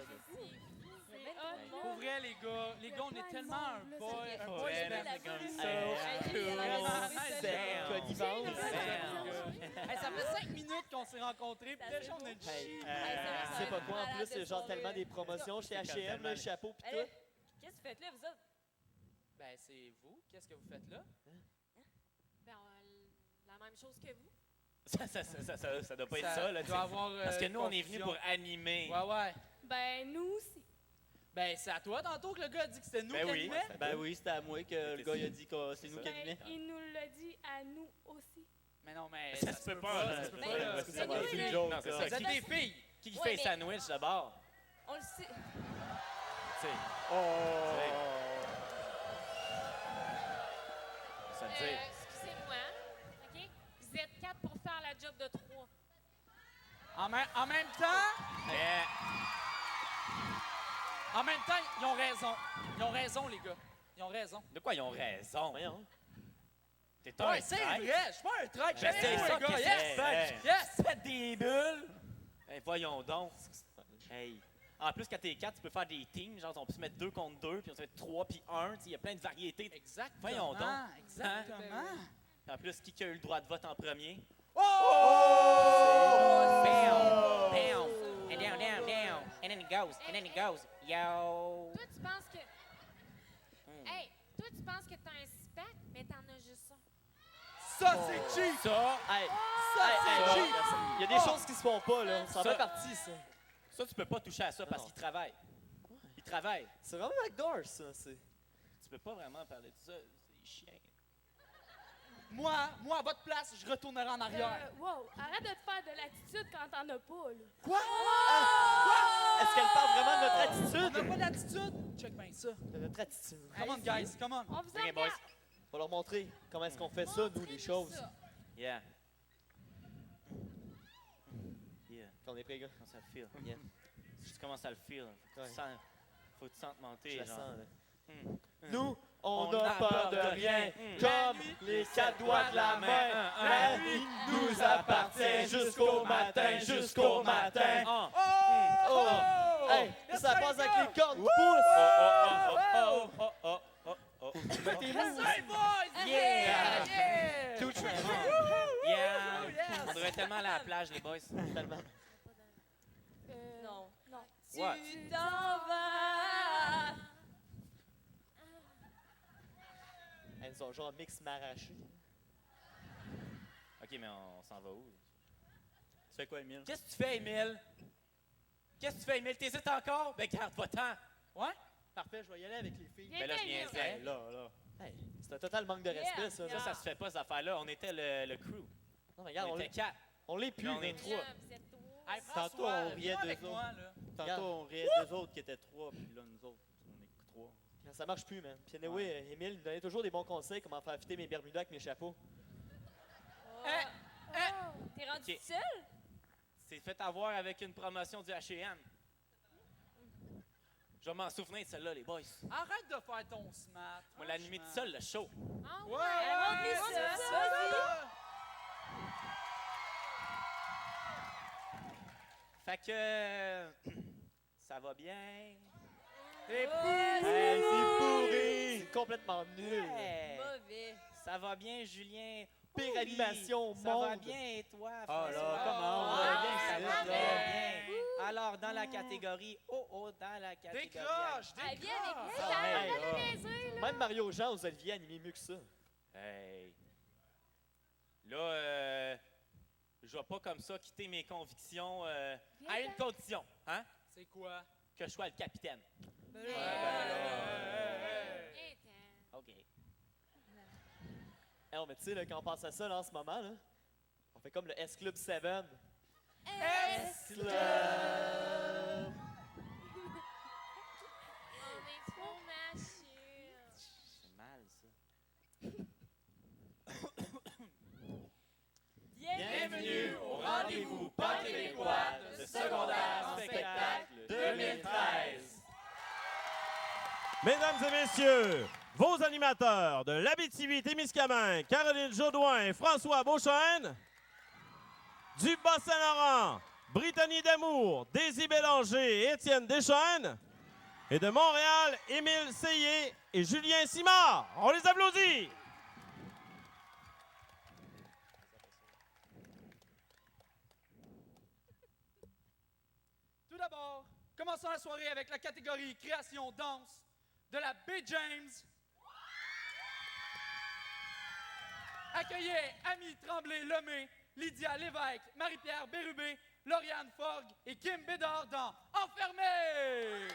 raide. Pour vrai, les gars, on est tellement un boy band. Hey, Ça fait 5 minutes qu'on s'est rencontrés, puis déjà, on a une Hey, chie. tu sais pas quoi, en plus, c'est genre tellement des promotions chez H&M, le chapeau pis tout. Qu'est-ce que vous faites là, vous autres? Ben, c'est vous. Qu'est-ce que vous faites là? Ben, la même chose que vous. Ça doit pas être Ça ça, là. doit avoir, Parce que nous, on est confusion. venus pour animer. Ouais. Ben, nous aussi. Ben, c'est à toi tantôt que le gars a dit que c'était nous Ben qui oui. animait. Ben oui, c'était à moi que le gars il a dit que c'est nous qui Ben, animait. il nous l'a dit à nous aussi. Mais non, mais Ça se peut pas, là. Ça se peut Ben, pas, là. c'est nous, là. Non, c'est ça. Vous êtes des filles. Qui Ouais, fait mais- sandwich d'abord? On le sait. Tu sais, ça te dit. Excusez-moi, OK? Vous êtes 4 pour faire la job de 3. En même temps, Mais ils ont raison. Ils ont raison, les gars. Ils ont raison. de quoi ils ont raison? Voyons. Ouais, T'es un c'est traître. vrai. Je suis pas un traître. Ben, c'est ça les gars. que Yes. c'est. Yes. Faites des bulles! Hey, voyons donc. Hey. En plus, quand t'es 4, tu peux faire des teams. Genre, on peut se mettre 2 contre 2, puis on se met 3 puis 1. Il y a plein de variétés. Exactement. Voyons donc. Exactement. En plus, qui a eu le droit de vote en premier? Oh! Bam! Bam! And down. And then it goes. Yo! Toi, tu penses que... Hmm. Hey, toi, tu penses que t'as un six-pack, mais t'en as juste un. Ça, c'est cheap. Ça, Hey, Ça, hey, c'est hey, cheap. il y a des choses qui se font pas, là. Ça en Ça- fait partie, ça. tu peux pas toucher à ça parce Non. qu'il travaille. Il travaille. C'est vraiment backdoor, ça. C'est... Tu peux pas vraiment parler de ça. C'est chiant. Moi, à votre place, je retournerai en arrière. Wow, arrête de te faire de l'attitude quand t'en as pas, là. Quoi? Est-ce qu'elle parle vraiment de notre On attitude? n'a pas d'attitude? Check bien ça. De notre attitude. Come on, guys, come on. On vous Ok, boys. regarde. On va leur montrer comment est-ce qu'on fait ça, nous, les choses. Yeah. Yeah. Quand on est prêts, gars. Comment ça le feel? Yeah. Je commence à le feel. Faut que tu sentes, faut que tu sentes Je monter. la genre. sens, là. Hmm. Nous, on On n'a n'a peur de rien, comme les 4 doigts de la main. La vie nous appartient jusqu'au matin, jusqu'au matin. Oh! Hey, ça passe avec les cordes qui poussent. Mettez-vous. Hey, boys! Yeah! Yeah! Tout trash. Yeah! yes! On devrait tellement aller à la plage, les boys. Tellement. Non. Non. What? Tu t'en vas. Elles ont genre mix maraché. OK, mais on s'en va où? Tu fais quoi, Emile? Qu'est-ce que tu fais, Émile? Qu'est-ce que tu fais, Émile? T'hésites encore? Ben, garde va-t'en. Ouais? Parfait, je vais y aller avec les filles. Viens, Ben là, je viens, niaisais. Là. Hey, c'est un total manque de respect, ça. Ça, ça se fait pas, cette affaire-là. On était le crew. Non, mais regarde, On était 4. on l'est plus. Là, on est man. trois. Vous êtes trois. Hey, Tantôt, François, on riait viens d'eux avec autres. moi, là. Regarde. Tantôt, on riait d'eux autres qui étaient 3, puis là, nous autres, on est 3. Ça marche plus, man. Puis anyway, Emile me donnait toujours des bons conseils comment faire fitter mes Bermudas avec mes chapeaux. T'es rendu Ok. seul? C'est fait avoir avec une promotion du H&M. Je vais m'en souvenir de celle-là, les boys. Arrête de faire ton smart. On va l'animer tout seul, le show. Ah Ouais, ouais. ouais, montre-lui ça. c'est ça. Fait que... ça va bien. T'es Hey, c'est pourri! C'est complètement nul! Ouais. Mauvais. Ça va bien, Julien? Pire Oui. animation au Ça va monde. bien, et toi, Ah François? là, comment? Ah, On va bien, ça c'est va là. bien. Alors, dans la catégorie... dans la catégorie... Décroche, Hey, viens avec décroche. moi. Hey, Arrête de là. niaiser, là. Même Mario Jean aux Olivier animé mieux que ça. Hey. Là, je vais pas comme ça quitter mes convictions à une condition, hein? C'est quoi? Que je sois le capitaine. Viens, OK. Hey, mais tu sais, là, quand on pense à ça là, en ce moment, là, on fait comme le S-Club 7. S-Club! On est trop machine. C'est mal, ça. Bienvenue au rendez-vous pas québécois de secondaire en spectacle 2013. Mesdames et messieurs, vos animateurs de l'Abitibi-Témiscamingue, Caroline Jodoin et François Beauchesne, du Bas-Saint-Laurent, Brittany Damour, Daisy Bélanger et Étienne Deschênes. Et de Montréal, Émile Seillé et Julien Simard. On les applaudit! Tout d'abord, commençons la soirée avec la catégorie création danse de la Baie James. Accueillez Ami Tremblay-Lemay, Lydia Lévesque, Marie-Pierre Bérubé, Lauriane Forgue et Kim Bédard dans Enfermé!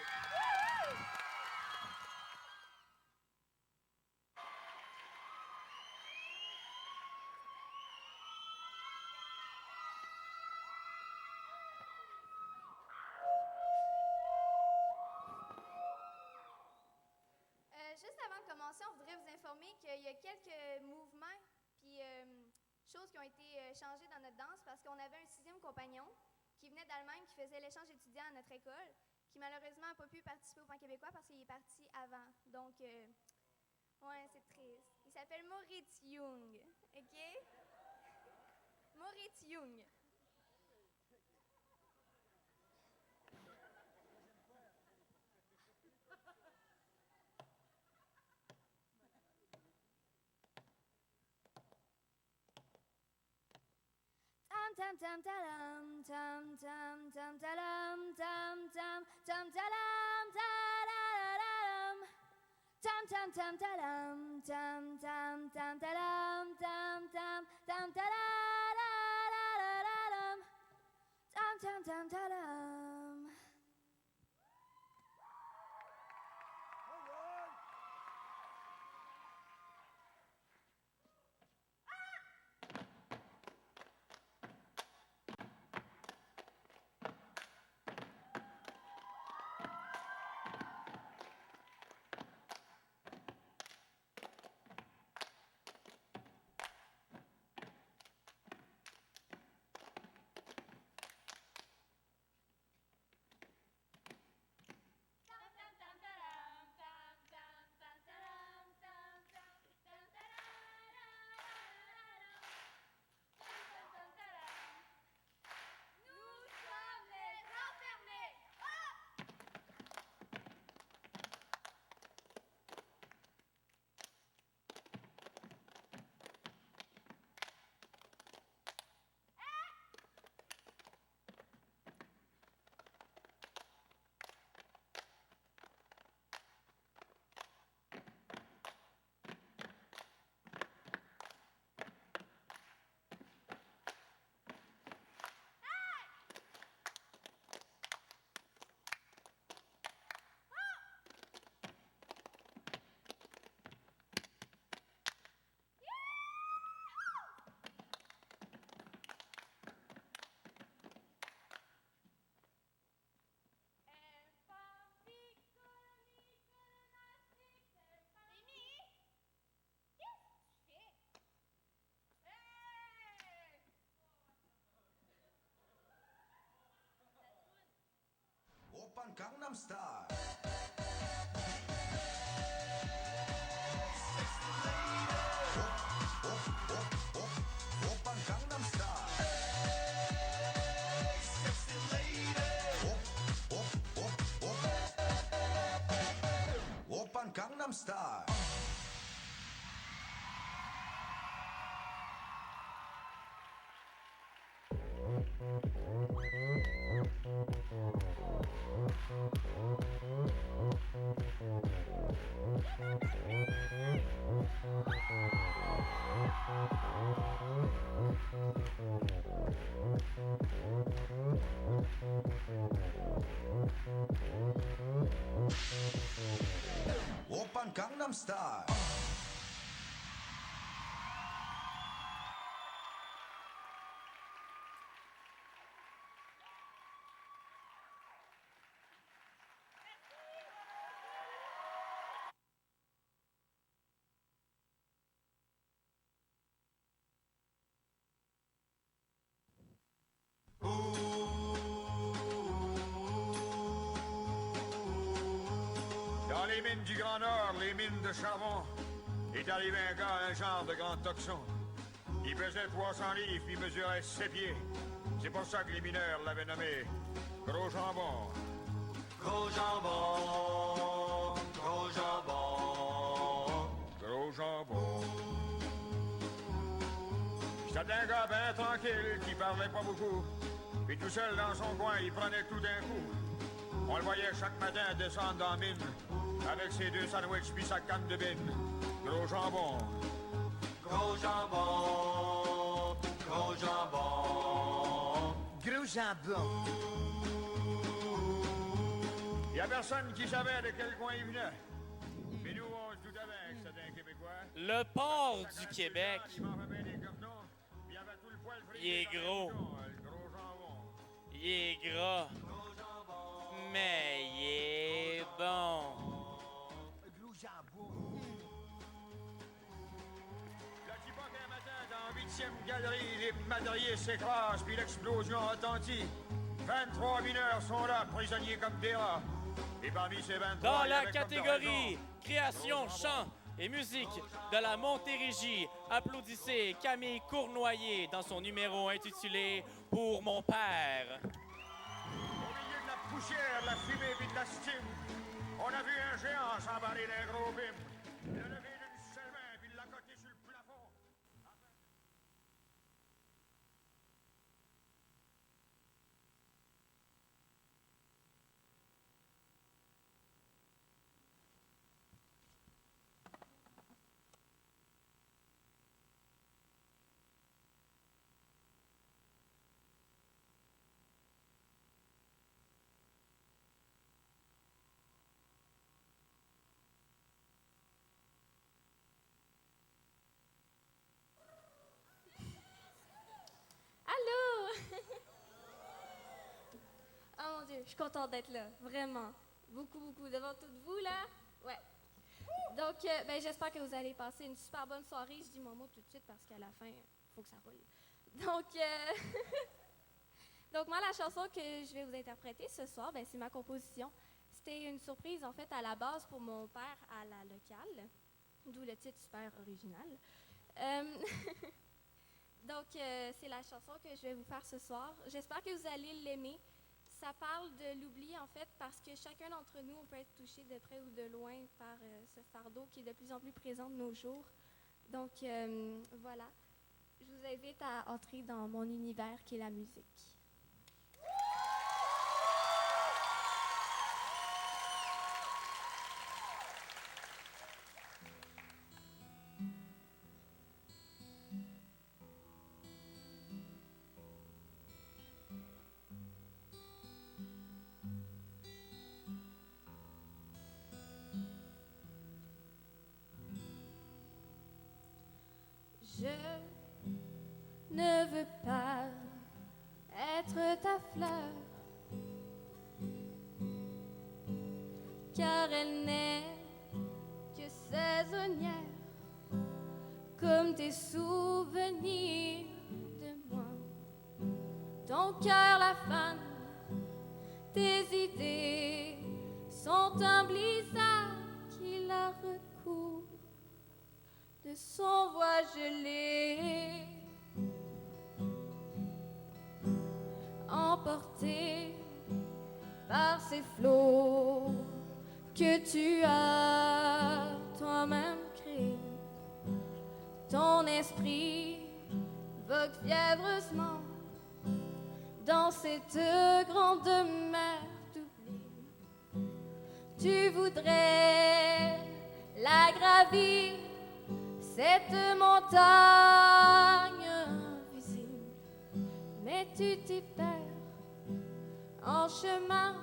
Juste avant de commencer, on voudrait vous informer qu'il y a quelques mouvements puis choses qui ont été changées dans notre danse parce qu'on avait un 6e compagnon qui venait d'Allemagne, qui faisait l'échange étudiant à notre école, qui malheureusement n'a pas pu participer au Pan québécois parce qu'il est parti avant. Donc, ouais, c'est triste. Il s'appelle Moritz Jung, OK? Moritz Jung. Tam tam talam tam tam tam talam tam tam tam talam talam tam tam tam talam tam tam tam talam tam tam tam talam tam tam tam talam. Oppan Gangnam Style. Oppan Gangnam Style. Sexy lady. Oppan Gangnam Style. Oppan Gangnam Style. Dans les mines du Grand Nord, les mines de charbon, est arrivé un gars, un genre de grand toxon. Il pesait 300 livres puis mesurait 7 pieds. C'est pour ça que les mineurs l'avaient nommé Gros Jambon. Gros jambon, gros jambon. Gros Jambon. C'était un gars bien tranquille qui parlait pas beaucoup. Puis tout seul dans son coin, il prenait tout d'un coup. On le voyait chaque matin descendre dans la mine avec ses 2 sandwichs puis sa canne de bine. Gros Jambon. Gros jambon, gros jambon. Gros jambon. Il y a personne qui savait de quel coin il venait. Mais nous, on se doutait bien que c'était un Québécois. Le port du Québec, Il mangeait bien des cornons, puis il avait tout le poil frit. il est gros. Le gros jambon. Il est gras, mais il est bon. Gros jambon. Là, tu vois qu'un matin, dans la 8e galerie, les madriers s'écrasent, puis l'explosion retentit. 23 mineurs sont là, prisonniers comme des rats. Et parmi ces 23, Dans il y la avait comme de catégorie raison. création, chant et musique de la Montérégie, applaudissez Camille Cournoyer dans son numéro intitulé « Pour mon père ». Au milieu de la poussière, de la fumée puis de la stime, on a vu un géant s'emballer d'un gros bim. Il l'a levé d'une seule main puis l'a coté sur le plafond. Allô? Oh mon Dieu, je suis contente d'être là, vraiment. Beaucoup, beaucoup. Devant toutes vous, là? Ouais. Donc, ben, j'espère que vous allez passer une super bonne soirée. Je dis mon mot tout de suite parce qu'à la fin, il faut que ça roule. Donc, donc, moi, la chanson que je vais vous interpréter ce soir, ben, c'est ma composition. C'était une surprise, en fait, à la base pour mon père à la locale, d'où le titre super original. Donc, c'est la chanson que je vais vous faire ce soir. J'espère que vous allez l'aimer. Ça parle de l'oubli, en fait, parce que chacun d'entre nous, on peut être touché de près ou de loin par ce fardeau qui est de plus en plus présent de nos jours. Donc, voilà. Je vous invite à entrer dans mon univers qui est la musique. Je ne veux pas être ta fleur, car elle n'est que saisonnière, comme tes souvenirs de moi. Ton cœur la fane, tes idées sont un blizzard qui la recouvre de son voile gelé, emporté par ces flots que tu as toi-même créés. Ton esprit vogue fiévreusement dans cette grande mer d'oubli. Tu voudrais la gravir, cette montagne invisible, mais tu t'y perds en chemin,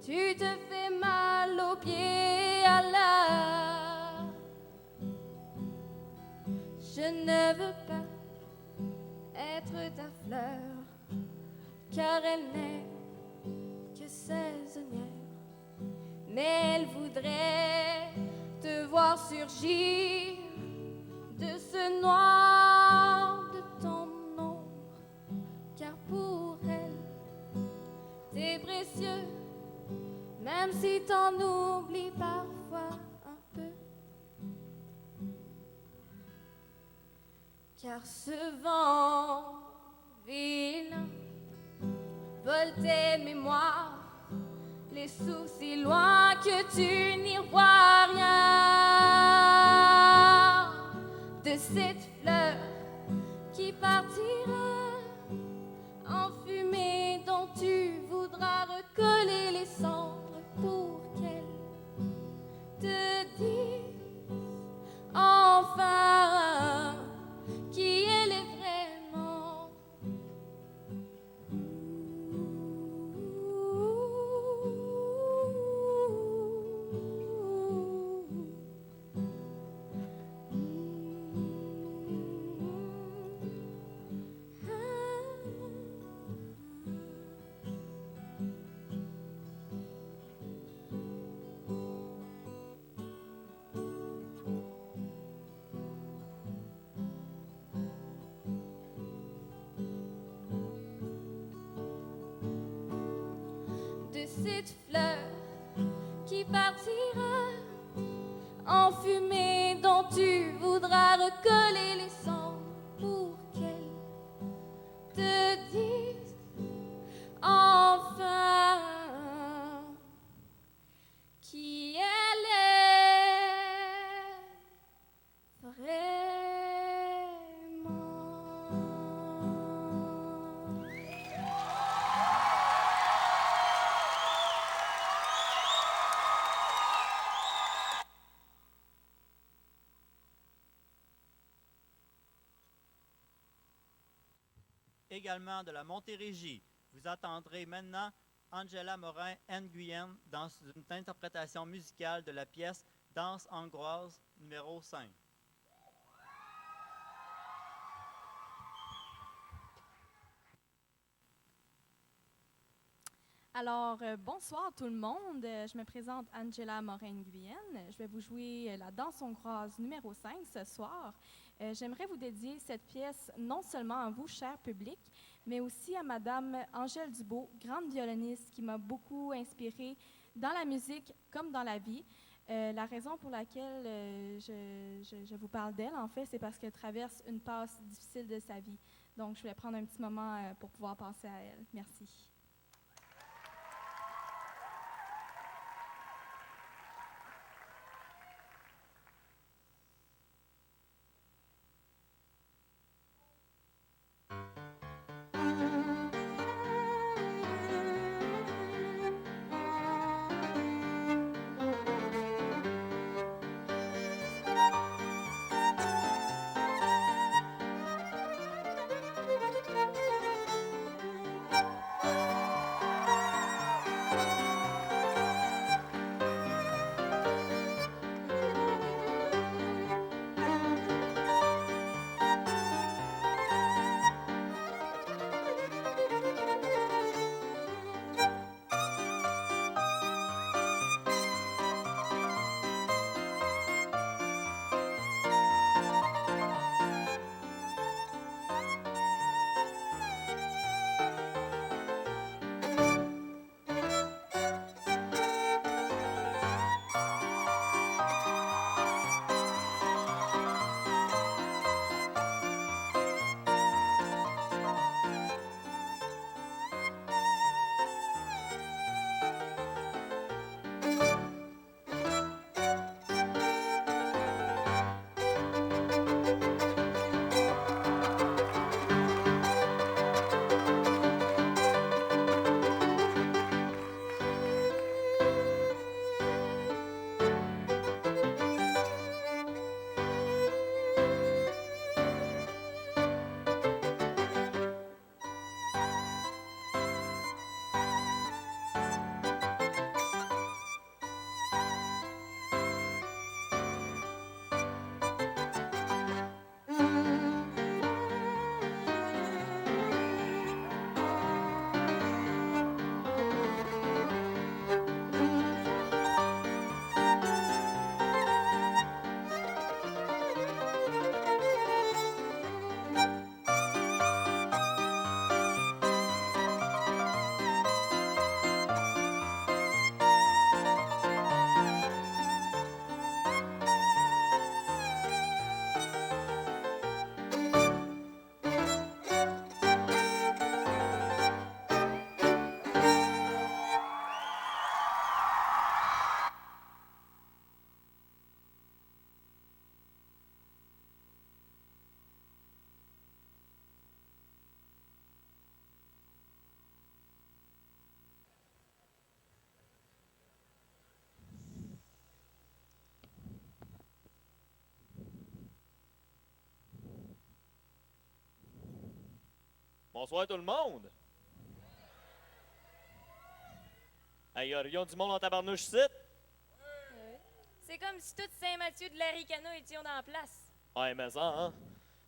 tu te fais mal aux pieds à l'heure. Je ne veux pas être ta fleur, car elle n'est que saisonnière, mais elle voudrait te voir surgir de ce noir de ton ombre, car pour elle, t'es précieux, même si t'en oublies parfois un peu. Car ce vent vilain vole tes mémoires, les soucis loin que tu n'y vois rien de cette fleur qui partira en fumée dont tu voudras recoller les cendres pour qu'elle te dise enfin qui elle est vraiment. De cette fleur qui partira en fumée dont tu voudras recoller les cendres pour qu'elle te dise enfin qui elle est vraiment. Également de la Montérégie, vous entendrez maintenant Angela Morin-Nguyen dans une interprétation musicale de la pièce Danse hongroise numéro 5. Alors, bonsoir tout le monde. Je me présente Angela Morin-Nguyen. Je vais vous jouer la danse hongroise numéro 5 ce soir. J'aimerais vous dédier cette pièce non seulement à vous, cher public, mais aussi à Madame Angèle Dubeau, grande violoniste qui m'a beaucoup inspirée dans la musique comme dans la vie. La raison pour laquelle je vous parle d'elle, en fait, c'est parce qu'elle traverse une passe difficile de sa vie. Donc, je voulais prendre un petit moment pour pouvoir penser à elle. Merci. Bonsoir tout le monde. Hey, y'a du monde en tabarnouche ici? C'est comme si tout Saint-Mathieu de l'Aricana étions dans la place. Ouais, mais ça, hein?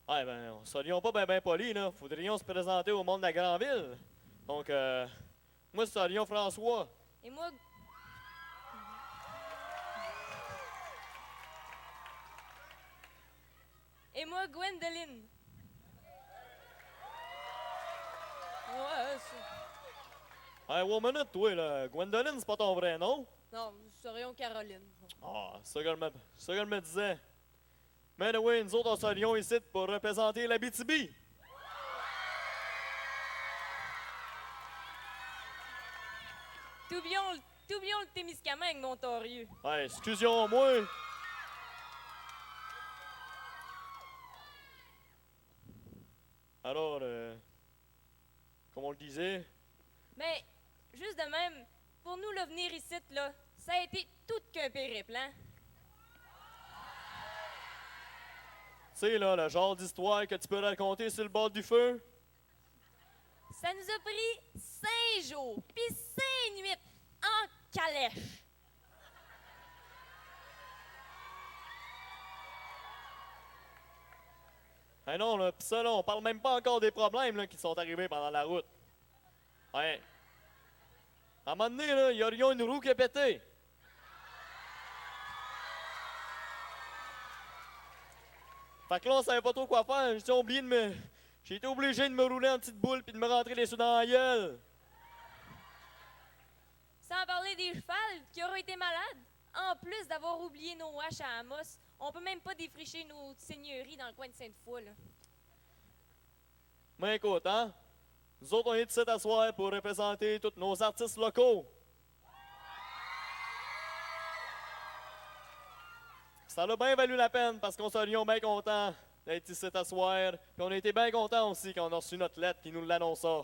Ouais, ben, on serions pas ben polis, là. Faudrions se présenter au monde de la Grandville. Donc, moi, c'est Lyon François. Et moi... Et moi, Gwendoline. Ouais, c'est... Hey, one minute, toi, là. Gwendoline, c'est pas ton vrai nom? Non, nous serions Caroline. Ah, c'est ça qu'elle me disait. Mais oui, nous autres, on serions ici pour représenter l'Abitibi. Toublions le Témiscamingue, Montorieux. Ouais, excusez-moi. Alors, comme on le disait, Mais, juste de même, pour nous, là, venir ici, là, ça a été tout qu'un périple, hein? tu sais, là, le genre d'histoire que tu peux raconter sur le bord du feu. Ça nous a pris 5 jours, puis 5 nuits en calèche. Ah non, là, pis ça, là, on parle même pas encore des problèmes là, qui sont arrivés pendant la route. Ouais. À un moment donné, là, y a rien une roue qui a pété. Fait que là, on savait pas trop quoi faire. J'ai été obligé de me rouler en petite boule puis de me rentrer les sous dans la gueule. Sans parler des chevals qui auraient été malades. En plus d'avoir oublié nos haches à Amos, on peut même pas défricher nos seigneuries dans le coin de Sainte-Foy, là. Mais écoute, hein? Nous autres, on est ici à soir pour représenter tous nos artistes locaux. Ça a bien valu la peine parce qu'on serions bien contents d'être ici à soir. Puis on a été bien contents aussi quand on a reçu notre lettre qui nous l'annonça.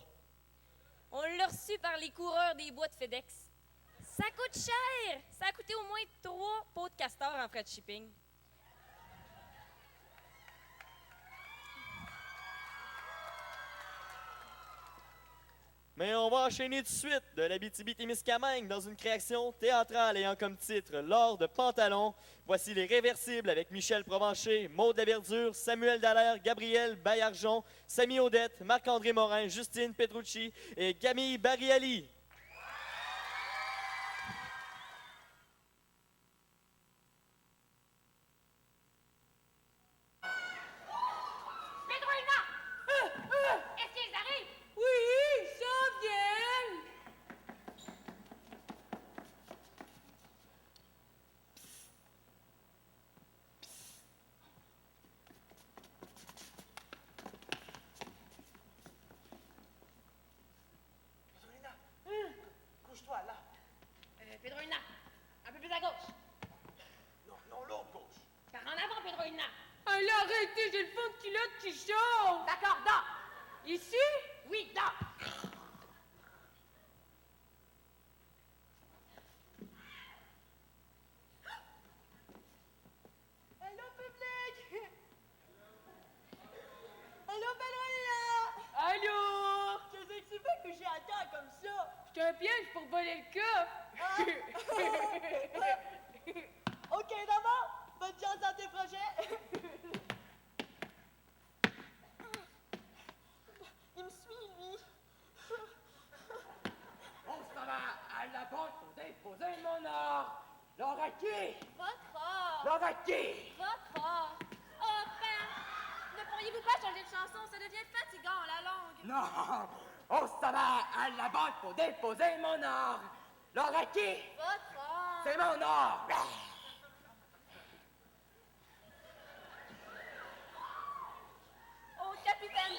On l'a reçu par les coureurs des bois de FedEx. Ça coûte cher! Ça a coûté au moins 3 pots de castor en frais de shipping. Mais on va enchaîner tout de suite de l'Abitibi-Témiscamingue dans une création théâtrale ayant comme titre L'or de Pantalon. Voici Les Réversibles avec Michel Provencher, Maude Laverdure, Samuel Dallaire, Gabriel Baillargeon, Samy Odette, Marc-André Morin, Justine Petrucci et Camille Barriali. Est-ce qu'ils arrivent? Oui, ça vient! Couche-toi là. Pedroïna, un peu plus à gauche. Non, l'autre gauche. Par en avant, Pedroïna. Ah là, arrêtez, j'ai le fond de culotte qui chauffe! D'accord, dors. Ici? Oui, dors. Allô, public! Allô, Pedroïna! Allô! Qu'est-ce que tu fais coucher à terre comme ça? C'est un piège pour voler le coffre! OK, d'abord, bonne chance dans tes projets! Il me suit, lui! On s'en va à la banque pour déposer mon or. L'or à qui? Votre or! L'or à qui? Votre or! Oh, père! Ne pourriez-vous pas changer de chanson? Ça devient fatigant, la langue! Non, on s'en va à la banque pour déposer mon or. L'or à qui? Votre or! C'est mon or. Oh, capitaine!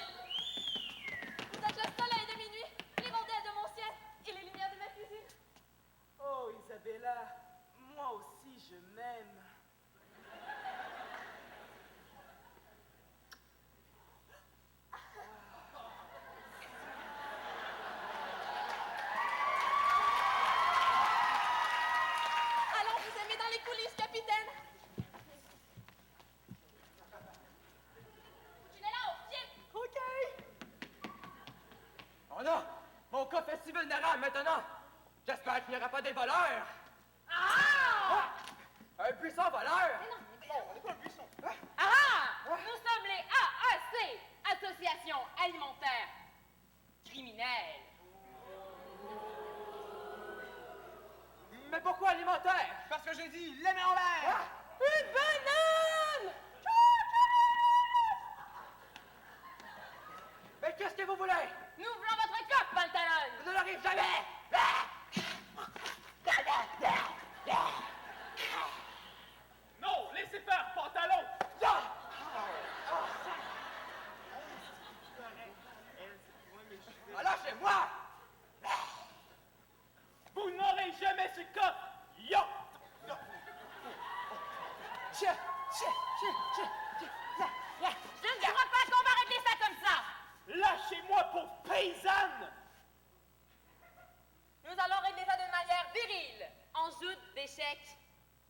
Vous êtes le soleil de minuit, l'hirondelle de mon ciel et les lumières de ma cuisine. Oh, Isabella, moi aussi je m'aime. Allons vous aimer dans les coulisses, capitaine! Tu l'es là, au pied! OK! non! Mon coffre est si vulnérable maintenant! J'espère qu'il n'y aura pas des voleurs! Ah! Un buisson voleur! Mais non, Oh, on n'est pas un buisson! Ah! Nous sommes les AAC, Association alimentaire criminelle. Mais pourquoi alimentaire? Parce que j'ai dit les mains en l'air! Une banane! Mais qu'est-ce que vous voulez? Nous voulons votre coffre, pantalon! Je n'arrive jamais! Non, laissez faire, pantalon! Lâchez-moi! Vous n'aurez jamais ce coffre! Yo! Je ne crois pas qu'on va régler ça comme ça! Lâchez-moi, pauvre paysanne! Nous allons régler ça d'une manière virile, en joute d'échecs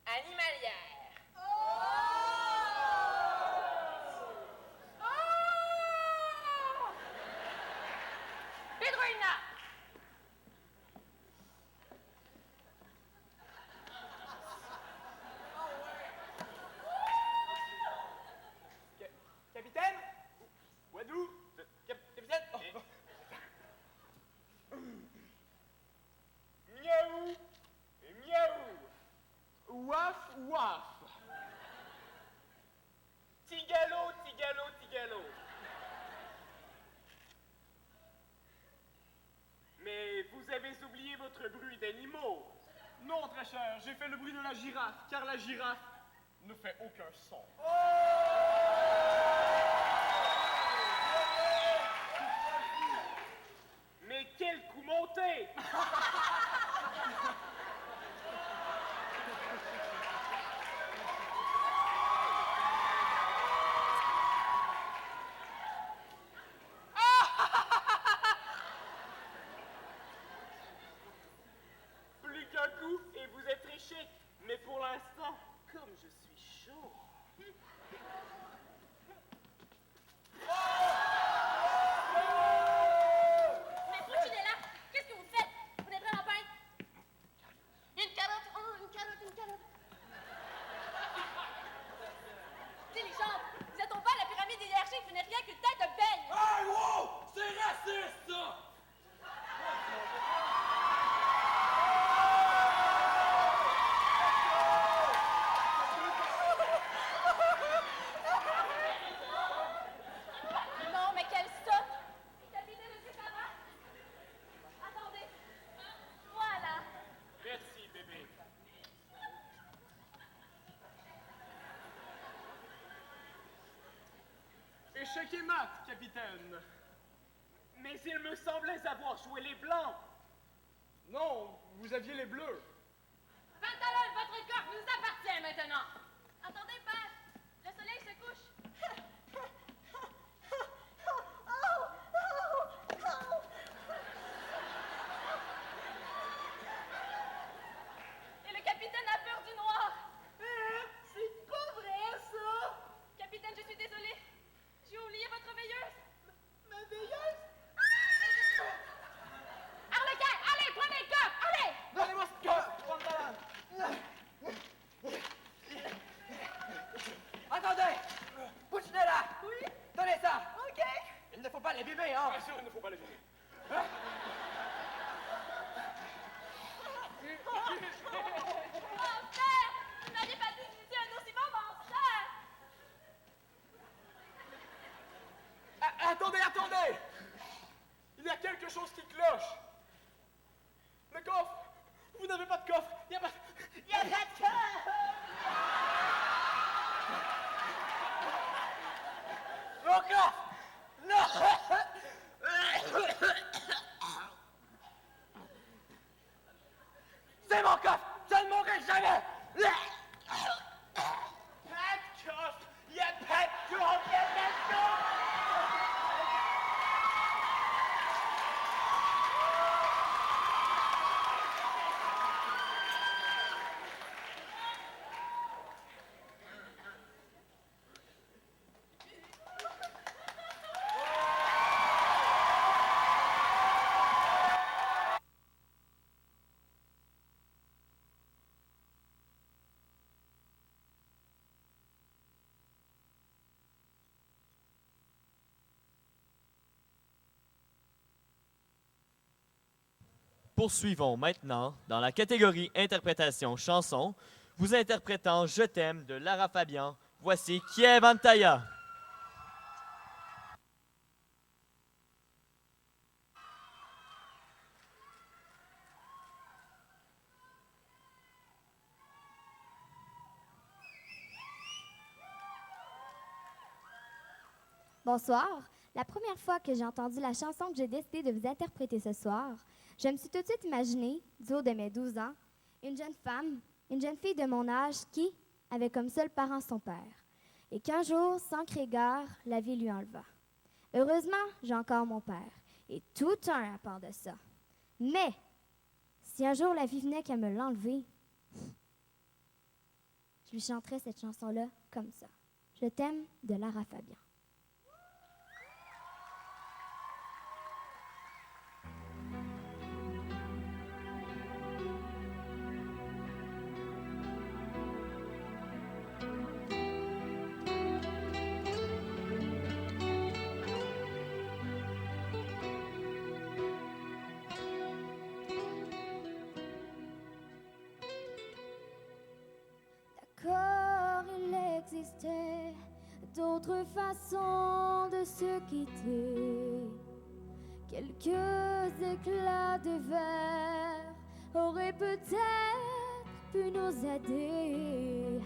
animalières. Pedroïna! Capitaine? Wadou? Capitaine? Miaou! Et miaou! Waf, waf! Tigalo, tigalo, tigalo! Mais vous avez oublié votre bruit d'animaux. Non, très cher, j'ai fait le bruit de la girafe, car la girafe ne fait aucun son. Mais quel coup monté! Plus qu'un coup et vous êtes riché. Mais pour l'instant, comme je suis chaud. Mais Pouchinella, qu'est-ce que vous faites? Vous n'êtes vraiment pas... Une carotte, oh, une carotte, une carotte. Diligente, nous êtes pas à la pyramide hiérarchique, vous n'êtes rien qu'une tête de beigne. Hey, wow! C'est raciste, ça! Non, mais quelle sotte! Capitaine, monsieur Farah? Attendez. Voilà. Merci, bébé. Échec et mat, capitaine. Mais il me semblait avoir joué les blancs. Non, vous aviez les bleus. Pantalon, votre corps nous appartient maintenant. Attendez, père. Le soleil se couche. Et le capitaine a peur du noir. C'est pas vrai, ça. Capitaine, je suis désolée. J'ai oublié votre veilleuse. Ma veilleuse? Arlequin, allez, prenez le coffre, allez! Donnez-moi ce coffre, pantalon! Attendez! Pouchinella! Oui? Donnez ça! OK! Il ne faut pas l'abîmer, hein? Bien sûr, il ne faut pas les aimer. Oh, père! Vous n'auriez pas dû utiliser un aussi bon mensonge! Attendez, attendez! Il y a quelque chose qui cloche. Le coffre! Vous n'avez pas de coffre! Il n'y a pas... Il y a pas de coffre! Mon coffre! Non! C'est mon coffre! Je ne mourrai jamais! Pas de coffre! Il n'y a pas de coffre! Il n'y a pas de coffre! Poursuivons maintenant dans la catégorie interprétation chanson, vous interprétant Je t'aime de Lara Fabian. Voici Kiev Antaya. Bonsoir. La première fois que j'ai entendu la chanson que j'ai décidé de vous interpréter ce soir, je me suis tout de suite imaginé, du haut de mes 12 ans, une jeune femme, une jeune fille de mon âge qui avait comme seul parent son père, et qu'un jour, sans crier gare, la vie lui enleva. Heureusement, j'ai encore mon père, et tout un à part de ça. Mais, si un jour la vie venait qu'à me l'enlever, je lui chanterais cette chanson-là comme ça. Je t'aime de Lara Fabian. D'autres façons de se quitter, quelques éclats de verre auraient peut-être pu nous aider.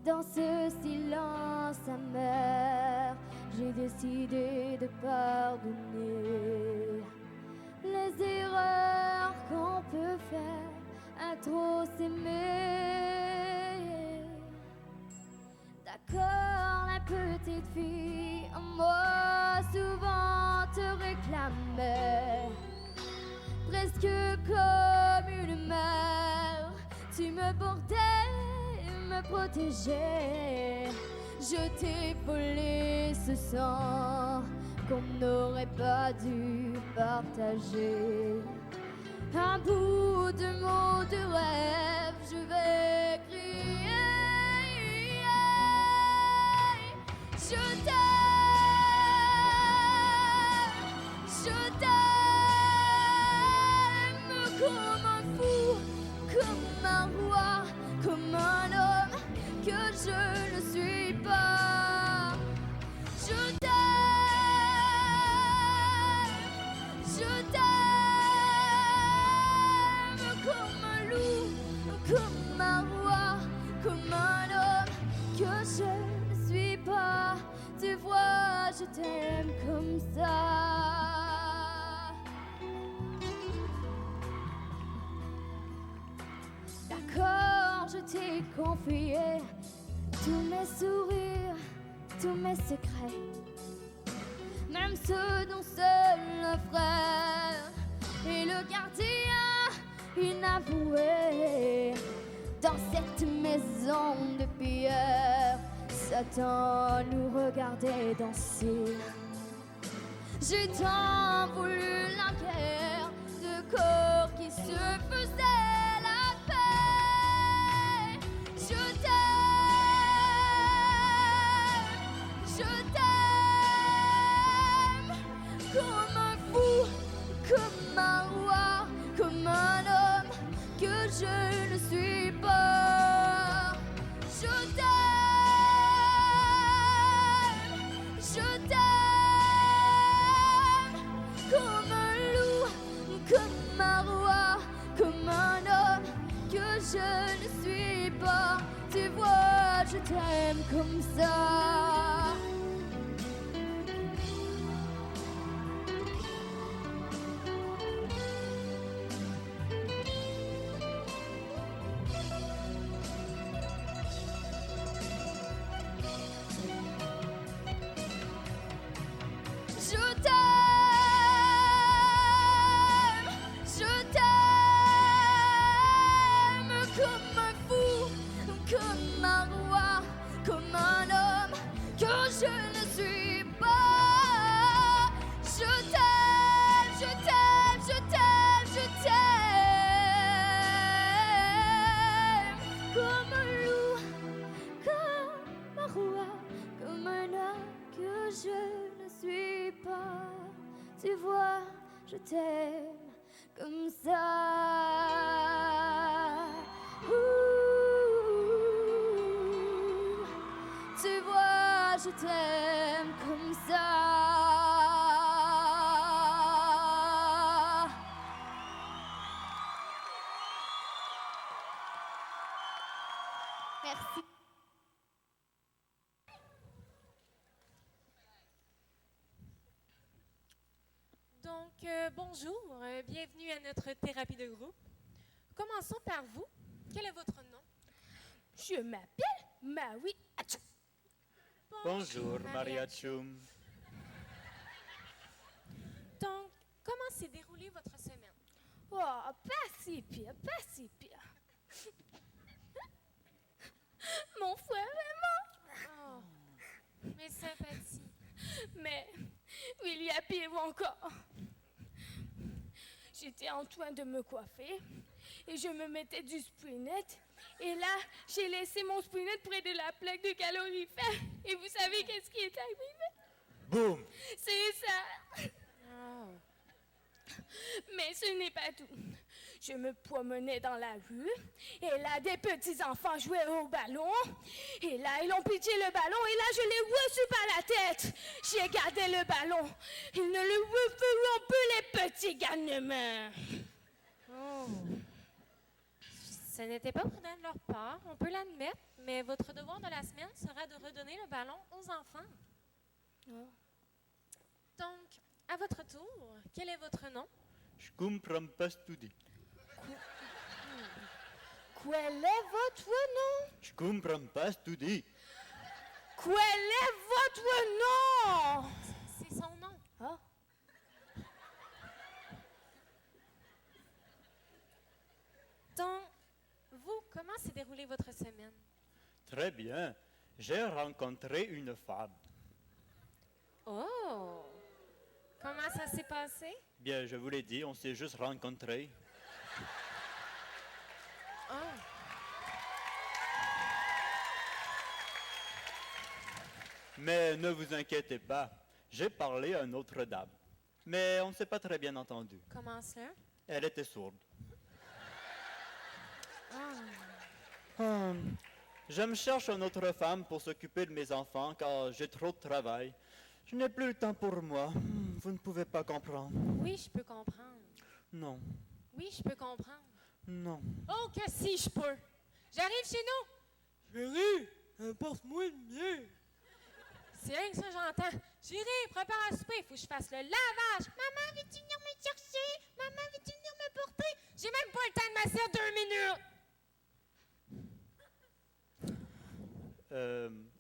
Dans ce silence amer, j'ai décidé de pardonner les erreurs qu'on peut faire à trop s'aimer. D'accord, la petite fille en moi souvent te réclamait, presque comme une mère. Tu me portais, me protégeais. Je t'ai volé ce sang qu'on n'aurait pas dû partager. Un bout de mots de rêve, je vais crier. Je t'aime comme un fou, comme un roi, comme un homme que je ne suis pas. Je t'aime comme un loup, comme un roi, comme un homme que je ne suis pas. Tu vois, je t'aime comme ça. D'accord, je t'ai confié tous mes sourires, tous mes secrets, même ceux dont seul le frère et le gardien inavoué. Dans cette maison de pierre, Satan nous regardait danser. J'ai tant voulu la guerre de corps qui se faisaient la paix. Je t'aime comme un fou, comme un roi, comme un homme que je ne suis pas. Je t'aime comme un loup, comme un roi, comme un homme que je ne suis pas. Tu vois, je t'aime comme ça. Je t'aime comme un fou, comme un roi, comme un homme que je ne suis pas. Je t'aime, je t'aime, je t'aime, je t'aime comme un loup, comme un roi, comme un homme que je ne suis pas. Tu vois, je t'aime comme ça. je t'aime comme ça. Merci. Donc, bonjour, bienvenue à notre thérapie de groupe. Commençons par vous. Quel est votre nom? Je m'appelle Marie Atchoum. Bonjour, Maria Tchoum. Donc, comment s'est déroulée votre semaine? Oh, pas si pire, pas si pire. Mon frère est mort. Oh, mes sympathies. Mais il y a pire encore. J'étais en train de me coiffer et je me mettais du Sprinet. Et là, j'ai laissé mon Sprinet près de la plaque de calorifère. Et vous savez qu'est-ce qui est arrivé? Boum! C'est ça. Mais ce n'est pas tout. Je me promenais dans la rue et là, des petits enfants jouaient au ballon. Et là, ils ont pitché le ballon et là, je l'ai reçu par la tête. J'ai gardé le ballon. Ils ne le referont plus, les petits garnements. Oh. Ce n'était pas prudent de leur part, on peut l'admettre, mais votre devoir de la semaine sera de redonner le ballon aux enfants. Oh. Donc, à votre tour, quel est votre nom? Je comprends pas studi. Quel est votre nom? Je comprends pas studi. Quel est votre nom? C'est son nom. Ah. Donc, vous, comment s'est déroulée votre semaine? Très bien. J'ai rencontré une femme. Oh! Comment ça s'est passé? Bien, je vous l'ai dit, on s'est juste rencontrés. Oh! Mais ne vous inquiétez pas, j'ai parlé à une autre dame. Mais on ne s'est pas très bien entendu. Comment ça? Elle était sourde. Oh. Je me cherche une autre femme pour s'occuper de mes enfants car j'ai trop de travail. Je n'ai plus le temps pour moi. Vous ne pouvez pas comprendre. Oui, je peux comprendre. Non, Oui, je peux comprendre. non. Oh, que si je peux! J'arrive chez nous! Chérie, apporte-moi le mien. C'est rien que ça, j'entends. Chérie, prépare à souper, faut que je fasse le lavage. Maman, veux-tu venir me chercher? Maman, veux-tu venir me porter? J'ai même pas le temps de m'asseoir 2 minutes.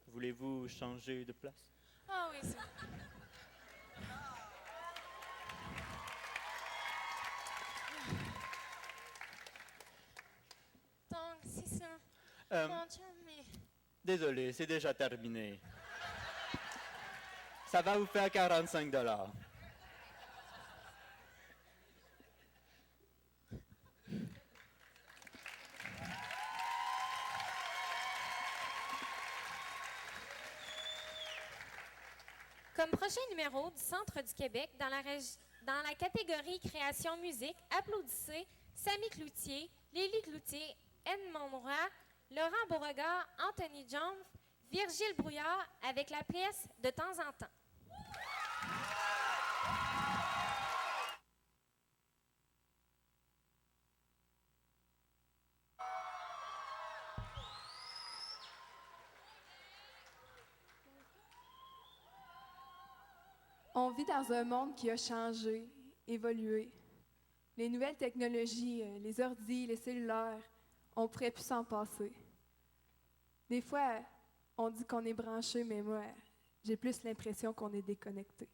Voulez-vous changer de place? Ah oui, c'est... Donc, c'est ça. Mon Dieu, mais... Désolé, c'est déjà terminé. Ça va vous faire 45 $. Comme prochain numéro du Centre du Québec, dans la catégorie Création musique, applaudissez Samy Cloutier, Lily Cloutier, Edmond Roy, Laurent Beauregard, Anthony Jones, Virgile Brouillard avec la pièce De temps en temps. On vit dans un monde qui a changé, évolué. Les nouvelles technologies, les ordis, les cellulaires, on pourrait plus s'en passer. Des fois, on dit qu'on est branché, mais moi, j'ai plus l'impression qu'on est déconnecté.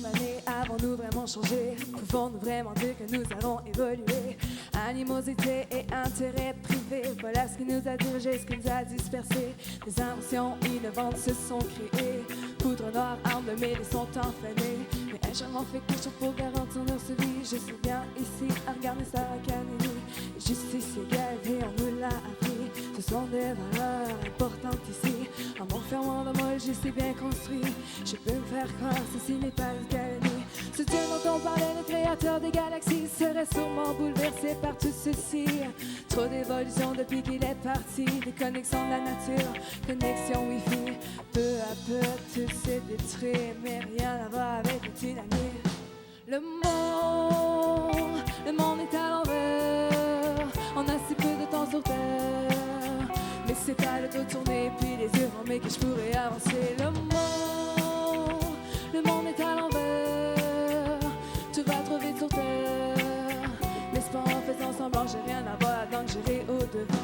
D'années avons-nous vraiment changé? Pouvons-nous vraiment dire que nous avons évolué? Animosité et intérêt privé, voilà ce qui nous a dirigés, ce qui nous a dispersés. Des inventions innovantes se sont créées. Poudre noire, armes de mêlée sont enflammées. Mais ai-je vraiment fait quelque chose pour garantir leur survie? Je suis bien ici à regarder Star Academy. Justice, égalité, on nous l'a appris. Ce sont des valeurs importantes ici. En m'enfermant dans moi, je suis bien construit. Je peux me faire croire, ceci n'est pas une calomnie. Ce Dieu dont on parlait, le créateur des galaxies, serait sûrement bouleversé par tout ceci. Trop d'évolution depuis qu'il est parti. Des connexions de la nature, connexion Wi-Fi. Peu à peu, tout s'est détruit, mais rien à voir avec le tsunami. Le monde est à l'envers. On a si peu de temps sur terre. Mais c'est pas le dos tourné, puis les yeux fermés que je pourrais avancer. Le monde est à l'envers. Tout va trop vite sur terre. Mais c'est pas en faisant semblant, j'ai rien à voir avant que j'irai au-devant.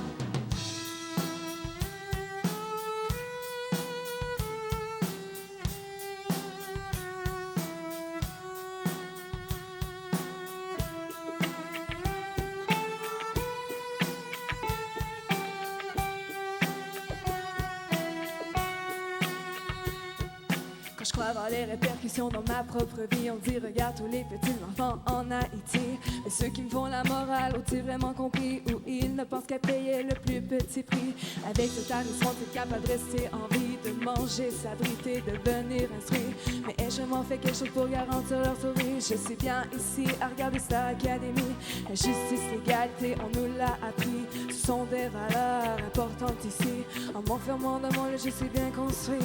Je crois avoir les répercussions dans ma propre vie. On dit regarde tous les petits enfants en Haïti. Mais ceux qui me font la morale ont-ils vraiment compris? Ou ils ne pensent qu'à payer le plus petit prix? Avec ce tarif, sont-ils capables de rester en vie, de manger, s'abriter, devenir instruits? Mais ai-je vraiment fait quelque chose pour garantir leur survie? Je suis bien ici à regarder Star Academy. La justice, l'égalité, on nous l'a appris. Ce sont des valeurs importantes ici. En m'enfermant dans mon lieu, je suis bien construit.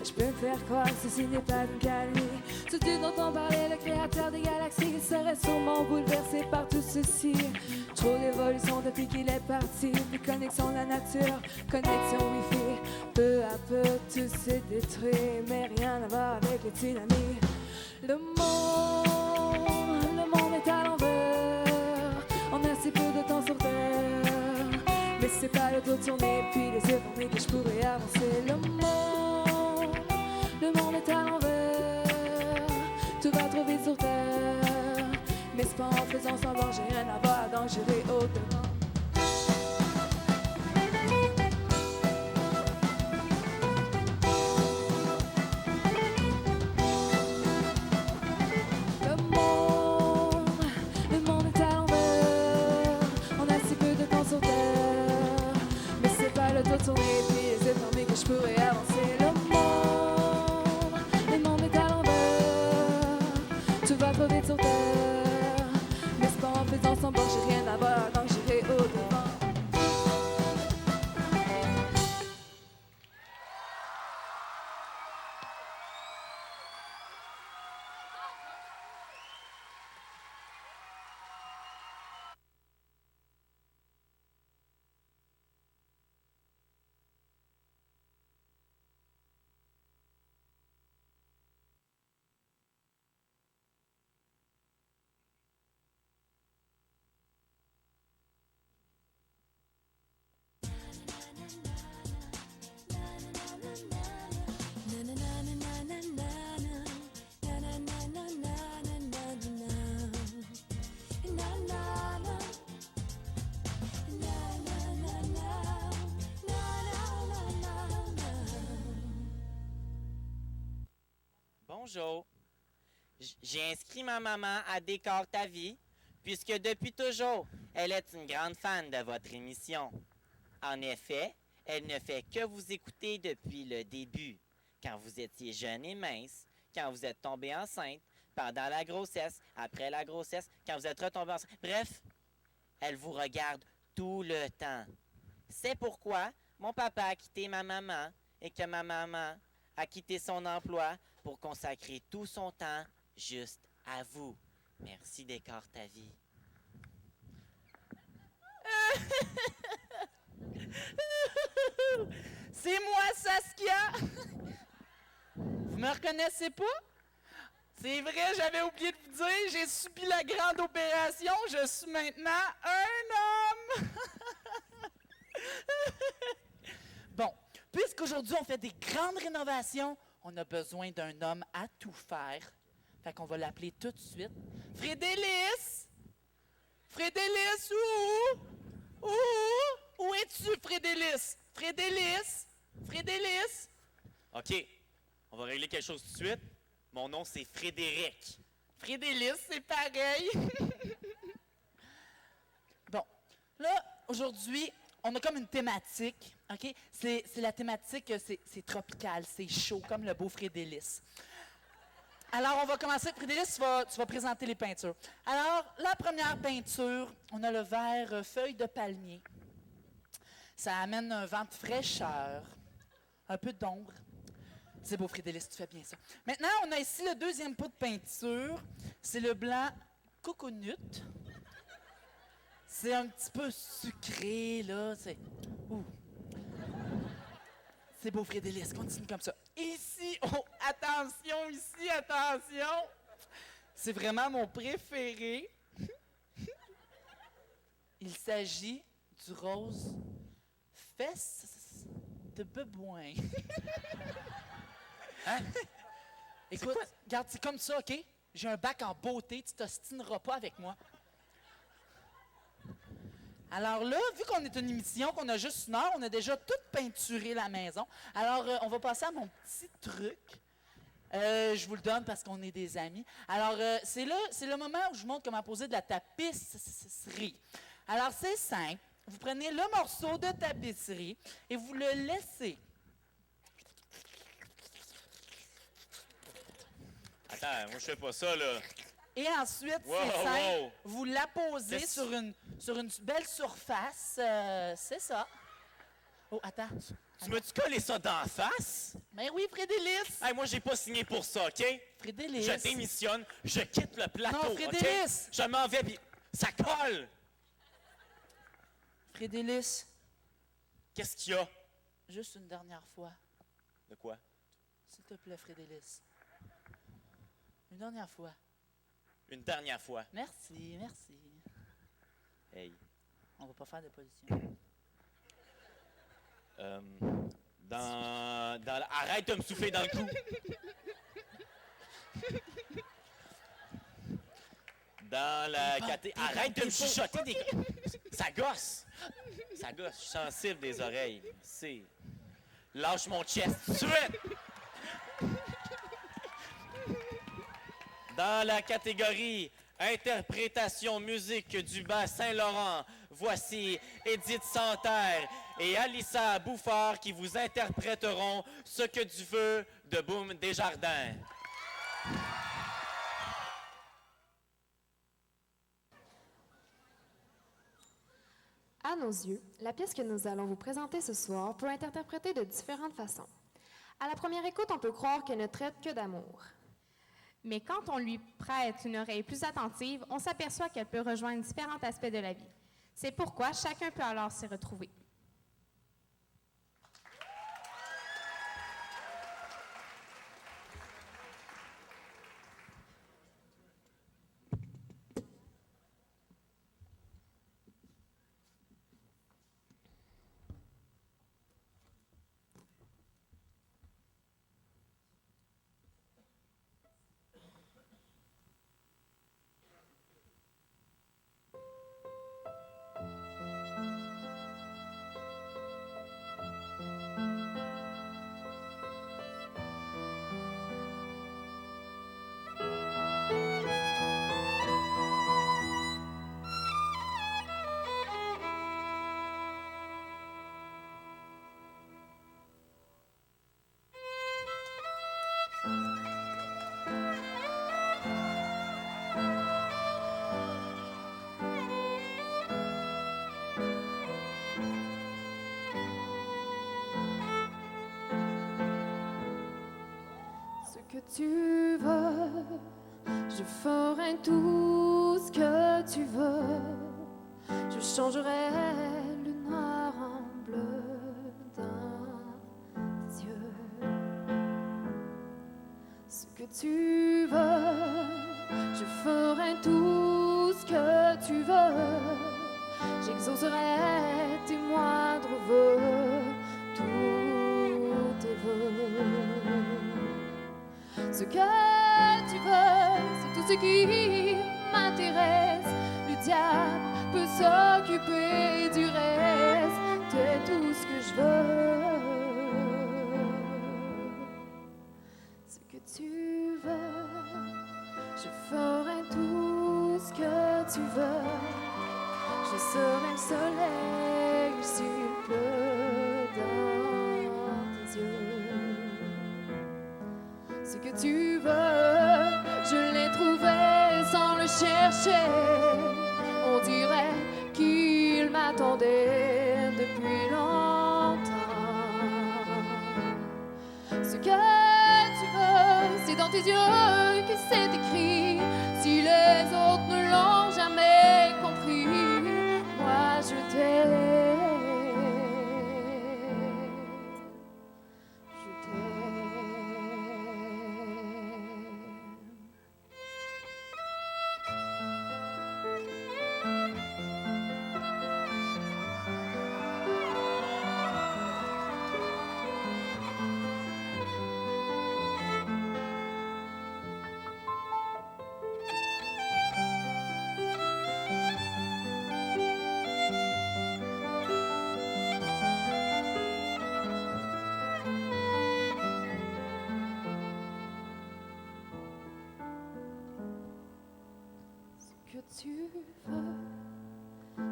Je peux me faire croire que ceci n'est pas une calomnie. Ce Dieu dont on parlait, le créateur des galaxies, serait sûrement bouleversé par tout ceci. Trop d'évolution depuis qu'il est parti. Des connexions de la nature, connexion Wi-Fi. Peu à peu, tout s'est détruit, mais rien à voir avec le tsunami. Le monde est à l'envers. On a si peu de temps sur terre. Mais c'est pas le dos tourné, puis les yeux fermés que je pourrais avancer. Le monde est à l'envers, tout va trop vite sur terre. Mais c'est pas en faisant semblant, j'ai rien à voir, donc j'irai au-devant. Le monde est à l'envers, on a si peu de temps sur terre. Mais c'est pas le dos tourné, puis les yeux fermés que je pourrais avancer. Tout va trop vite sur terre. Mais c'est pas en faisant semblant, j'ai rien à voir, donc j'irai au-devant. Bonjour. J'ai inscrit ma maman à Décore ta vie, puisque depuis toujours, elle est une grande fan de votre émission. En effet, elle ne fait que vous écouter depuis le début, quand vous étiez jeune et mince, quand vous êtes tombée enceinte, pendant la grossesse, après la grossesse, quand vous êtes retombée enceinte. Bref, elle vous regarde tout le temps. C'est pourquoi mon papa a quitté ma maman et que ma maman a quitté son emploi pour consacrer tout son temps juste à vous. Merci, Décore ta vie. C'est moi, Saskia! Vous me reconnaissez pas? C'est vrai, j'avais oublié de vous dire, j'ai subi la grande opération, je suis maintenant un homme! Bon, puisqu'aujourd'hui on fait des grandes rénovations, on a besoin d'un homme à tout faire. Fait qu'on va l'appeler tout de suite Frédélis! Frédélis, où es-tu, Frédélis? Frédélis? OK, on va régler quelque chose tout de suite. Mon nom, c'est Frédéric. Frédélis, c'est pareil. Bon, là, aujourd'hui, on a comme une thématique, OK? C'est la thématique, c'est tropical, c'est chaud, comme le beau Frédélis. Alors, on va commencer. Frédélis, tu vas présenter les peintures. Alors, la première peinture, on a le vert feuille de palmier. Ça amène un vent de fraîcheur, un peu d'ombre. C'est beau, Frédélis, tu fais bien ça. Maintenant, on a ici le deuxième pot de peinture. C'est le blanc coconut. C'est un petit peu sucré, là. C'est beau, Frédélis, continue comme ça. Ici, oh, attention, ici, attention. C'est vraiment mon préféré. Il s'agit du rose fesse de bebouin. Hein? Écoute, regarde, c'est comme ça, OK? J'ai un bac en beauté, tu t'ostineras pas avec moi. Alors là, vu qu'on est une émission, qu'on a juste une heure, on a déjà tout peinturé la maison. Alors, on va passer à mon petit truc. Je vous le donne parce qu'on est des amis. Alors, c'est le moment où je vous montre comment poser de la tapisserie. Alors, c'est simple. Vous prenez le morceau de tapisserie et vous le laissez. Attends, moi, je fais pas ça, là. Et ensuite, c'est simple, vous la posez sur une belle surface. C'est ça. Oh, attends. Tu m'as-tu collé ça d'en face? Ben oui, Frédélis. Hey, moi, j'ai pas signé pour ça, OK? Frédélis. Je démissionne, je quitte le plateau, non, Frédélis. OK? Je m'en vais, puis ça colle! Frédélis. Qu'est-ce qu'il y a? Juste une dernière fois. De quoi? S'il te plaît, Frédélis. Une dernière fois. Une dernière fois. Merci, merci. Hey. On va pas faire de pollution. Arrête de me souffler dans le cou. Arrête de me chuchoter des... Ça gosse. Ça gosse. Je suis sensible des oreilles. C'est... Lâche mon chest tout de suite. Dans la catégorie interprétation musique du Bas-Saint-Laurent, voici Édith Santerre et Alissa Bouffard qui vous interpréteront Ce que tu veux de Boum Desjardins. À nos yeux, la pièce que nous allons vous présenter ce soir peut être interprétée de différentes façons. À la première écoute, on peut croire qu'elle ne traite que d'amour. Mais quand on lui prête une oreille plus attentive, on s'aperçoit qu'elle peut rejoindre différents aspects de la vie. C'est pourquoi chacun peut alors s'y retrouver. Que tu veux, je ferai tout ce que tu veux. Je changerai le noir en bleu d'un yeux. Ce que tu veux, je ferai tout ce que tu veux. J'exaucerai tes moindres vœux, tous tes vœux. Ce que tu veux, c'est tout ce qui m'intéresse. Le diable peut s'occuper du reste. T'es tout ce que je veux. Ce que tu veux, je ferai tout ce que tu veux. Je serai le soleil s'il pleut dans tes yeux. Ce que tu veux, je l'ai trouvé sans le chercher. On dirait qu'il m'attendait depuis longtemps. Ce que tu veux, c'est dans tes yeux que c'est écrit. Si les autres ne l'ont jamais compris, moi je t'aime. Je tu veux,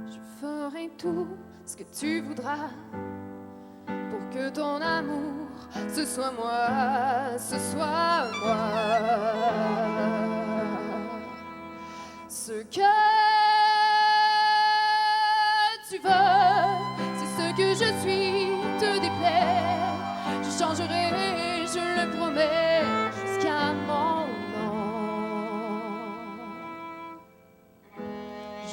je ferai tout ce que tu voudras pour que ton amour, ce soit moi, ce soit moi. Ce que tu veux, c'est ce que je suis, te déplaît. Je changerai, je le promets, jusqu'à mon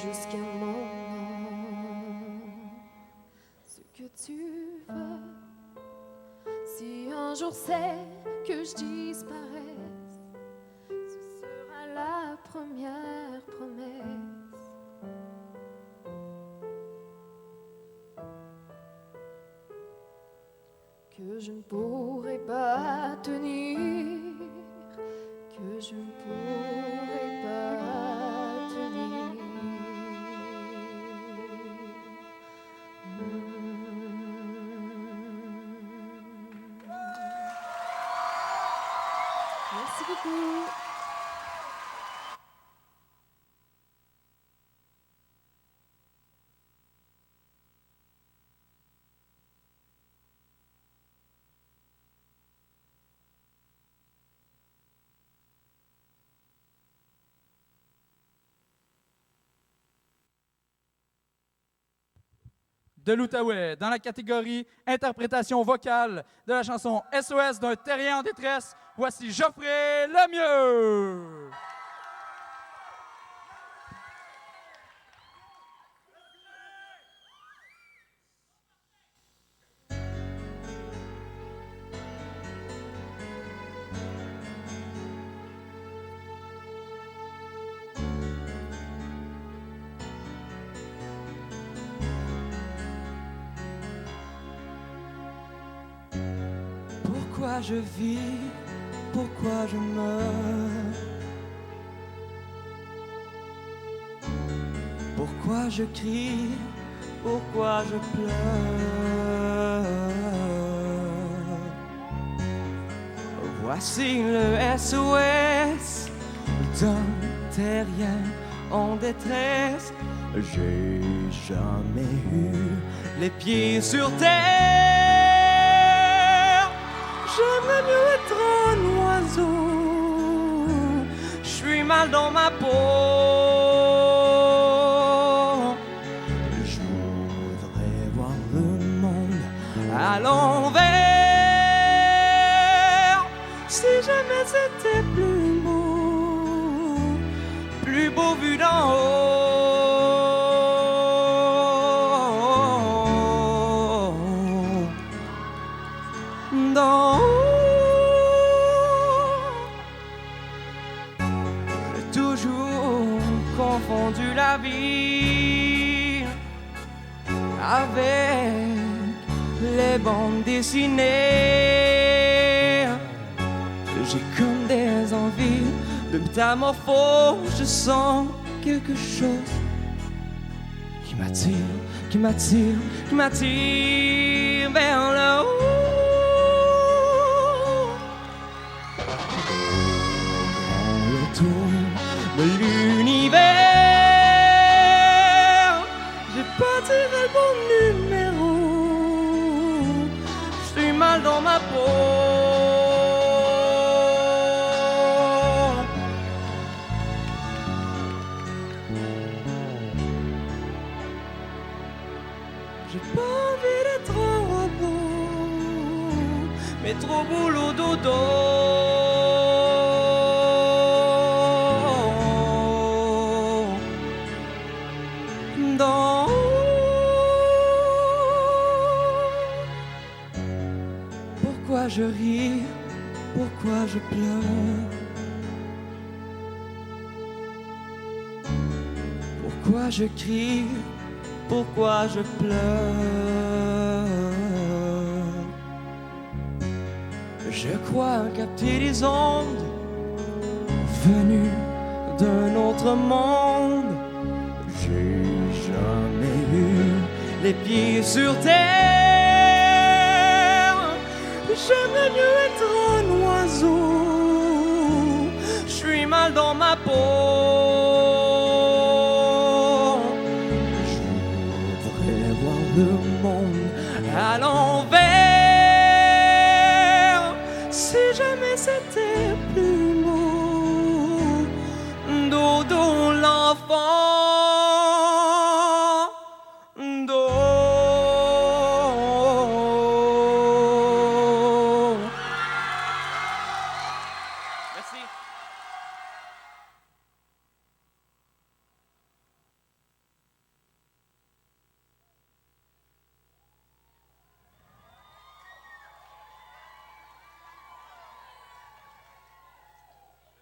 jusqu'à mon nom. Ce que tu veux, si un jour c'est que je disparaisse, ce sera la première promesse. Que je ne pourrai pas tenir, que je ne pourrai pas tenir. Merci beaucoup. De l'Outaouais, dans la catégorie interprétation vocale de la chanson SOS d'un terrien en détresse, voici Geoffrey Lemieux. Pourquoi je vis, pourquoi je meurs, pourquoi je crie, pourquoi je pleure. Voici le SOS d'un terrien en détresse. J'ai jamais eu les pieds sur terre. J'aimerais mieux être un oiseau. Je suis mal dans ma peau. Je voudrais voir le monde à l'envers. Si jamais c'était plus beau vu d'en haut. D'en haut. J'ai toujours confondu la vie avec les bandes dessinées. J'ai comme des envies de métamorphose. Je sens quelque chose qui m'attire vers le haut. Le tour de l'univers, j'ai pas tiré le bon numéro, je suis mal dans ma peau. J'ai pas envie d'être un robot, mais trop boulot dodo. D'en haut. Pourquoi je ris, pourquoi je pleure, pourquoi je crie, pourquoi je pleure. Je crois capter les ondes venues d'un autre monde. J'ai jamais eu les pieds sur terre. J'aimerais mieux être un oiseau, je suis mal dans ma peau. Le monde à l'envers, si jamais c'était plus beau. Dodo l'enfant, do. Merci.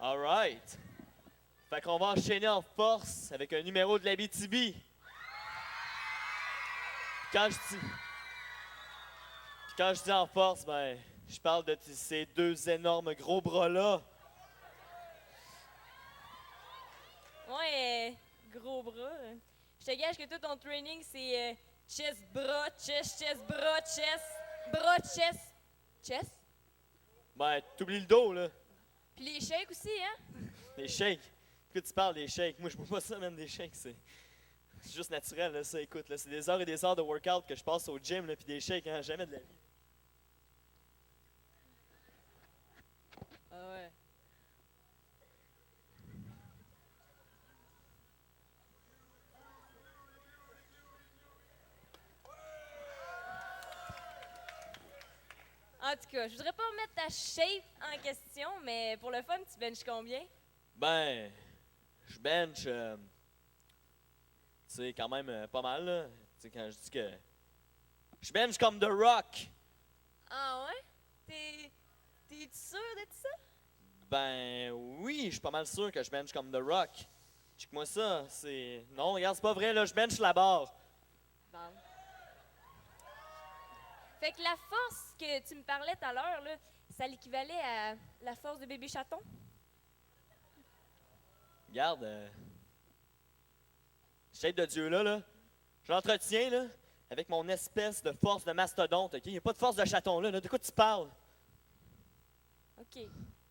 All right. Fait qu'on va enchaîner en force avec un numéro de l'Abitibi. Quand je dis en force, ben, je parle de ces deux énormes gros bras-là. Ouais, gros bras. Je te gage que tout ton training, c'est chest, bras, chest, bras, chest. Ben, t'oublies le dos, là. Puis les shakes aussi, hein? Les shakes. Écoute, tu parles des shakes. Moi, je bois pas ça, même des shakes. C'est juste naturel, là, ça. Écoute, là, c'est des heures et des heures de workout que je passe au gym, là, puis des shakes, hein, jamais de la vie. Ah ouais. En tout cas, je voudrais pas remettre ta shape en question, mais pour le fun, tu benches combien? Ben, je bench, tu sais, quand même pas mal, là. Tu sais, quand je dis que je bench comme The Rock. Ah ouais? T'es sûr de ça? Ben, oui, je suis pas mal sûr que je bench comme The Rock. Check-moi ça, c'est... Non, regarde, c'est pas vrai, là, je bench la barre. Bon. Fait que la force que tu me parlais tout à l'heure, là, ça l'équivalait à la force de bébé chaton? Regarde, shape de Dieu là, je l'entretiens, là, avec mon espèce de force de mastodonte, OK? Il n'y a pas de force de chaton, là. De quoi tu parles? OK.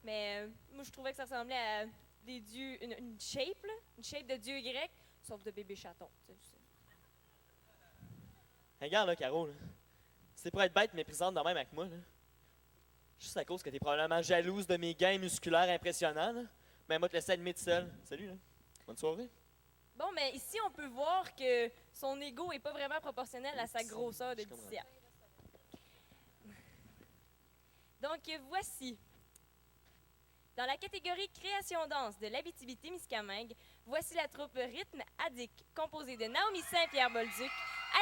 Mais moi, je trouvais que ça ressemblait à des dieux, une shape, là, une shape de dieu grec, sauf de bébé chaton. Tu sais. Regarde, là, Caro, là. C'est pour être bête, méprisante de même avec moi, là. Juste à cause que t'es probablement jalouse de mes gains musculaires impressionnants, là. Ben, moi, te laisser admettre seul. Salut, là. Bonne soirée. Bon, mais ici, on peut voir que son ego est pas vraiment proportionnel à sa grosseur de bicep. Donc, voici. Dans la catégorie création-danse de l'Abitibi-Témiscamingue, voici la troupe Rythme Addict, composée de Naomi Saint-Pierre-Bolduc,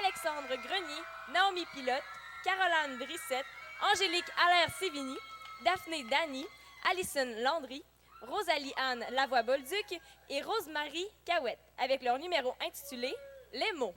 Alexandre Grenier, Naomi Pilote, Caroline Brissette, Angélique Allaire-Sévigny, Daphné Dany, Alison Landry, Rosalie-Anne Lavoie-Bolduc et Rosemary Cahouette, avec leur numéro intitulé « Les mots ».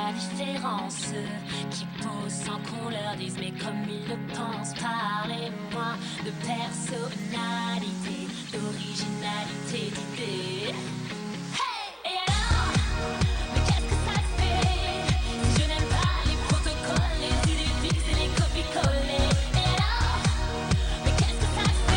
la différence, qui posent sans qu'on leur dise, mais comme ils le pensent. Parlez-moi de personnalité, d'originalité, d'idée. Hey! Et alors? Mais qu'est-ce que ça fait si je n'aime pas les protocoles, les idées fixes et les copies-collées? Et alors? Mais qu'est-ce que ça fait?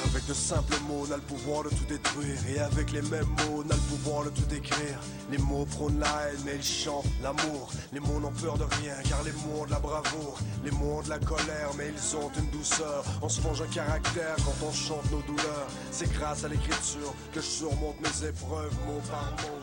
Avec de simples mots, on a le pouvoir de tout détruire. Et avec les mêmes mots, on a le pouvoir de tout écrire. Les mots prônent la haine, mais ils chantent l'amour. Les mots n'ont peur de rien, car les mots ont de la bravoure. Les mots ont de la colère, mais ils ont une douceur. On se forge un caractère quand on chante nos douleurs. C'est grâce à l'écriture que je surmonte mes épreuves, mot par mot.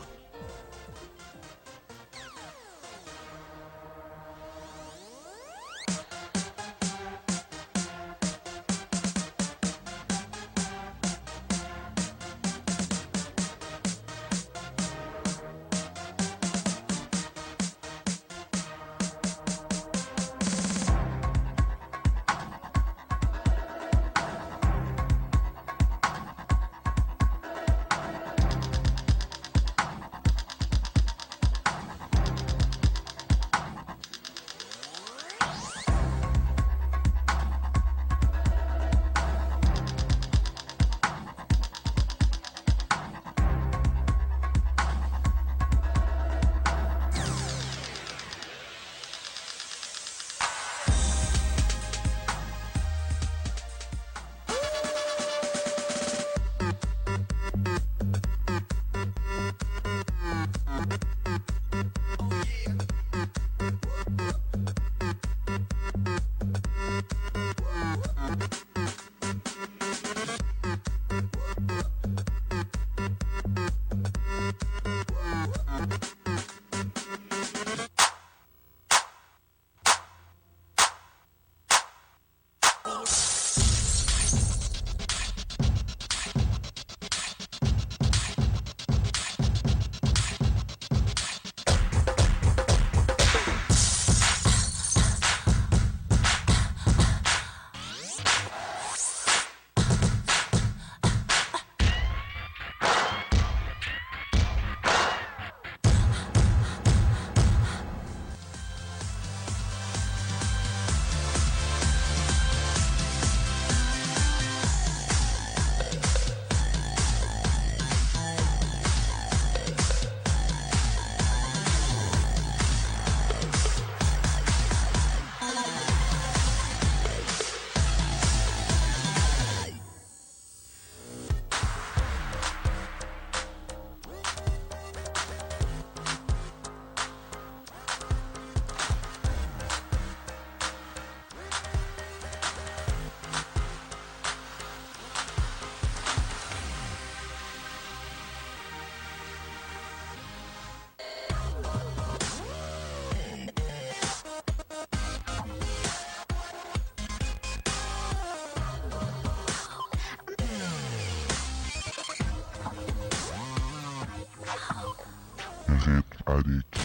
Addict.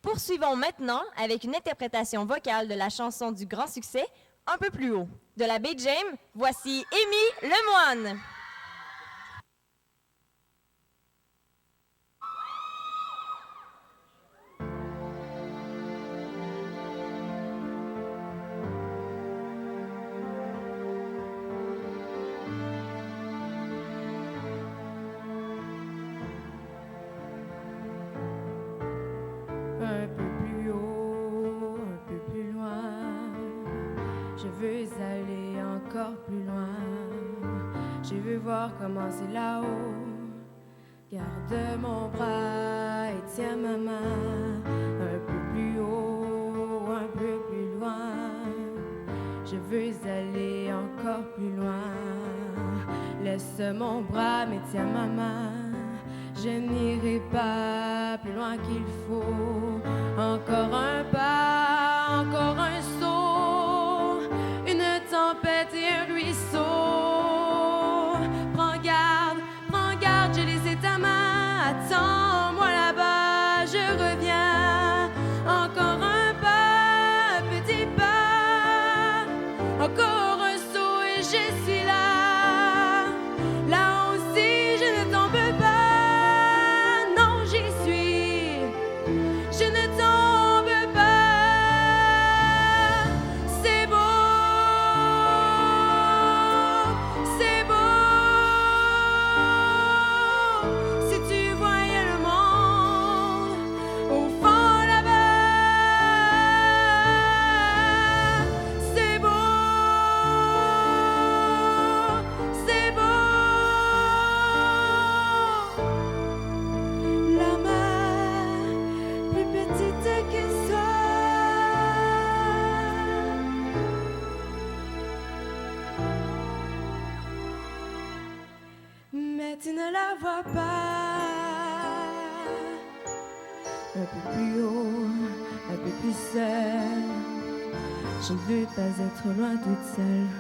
Poursuivons maintenant avec une interprétation vocale de la chanson du grand succès Un peu plus haut. De la Baie James, voici Amy Lemoine. Un peu plus haut, un peu plus loin. Je veux aller encore plus loin. Je veux voir comment c'est là-haut. Garde mon bras et tiens ma main. Un peu plus haut, un peu plus loin. Je veux aller encore plus loin. Laisse mon bras mais tiens ma main. Je n'irai pas plus loin qu'il faut. Encore un pas, encore un saut. Une tempête et un ruisseau. Prends garde, j'ai laissé ta main. Attends-moi là-bas, je reviens. Encore un pas, un petit pas. Encore un saut et je suis là. Là aussi, je ne tombe pas. Tu ne la vois pas. Un peu plus haut, un peu plus seul. Je ne veux pas être loin toute seule.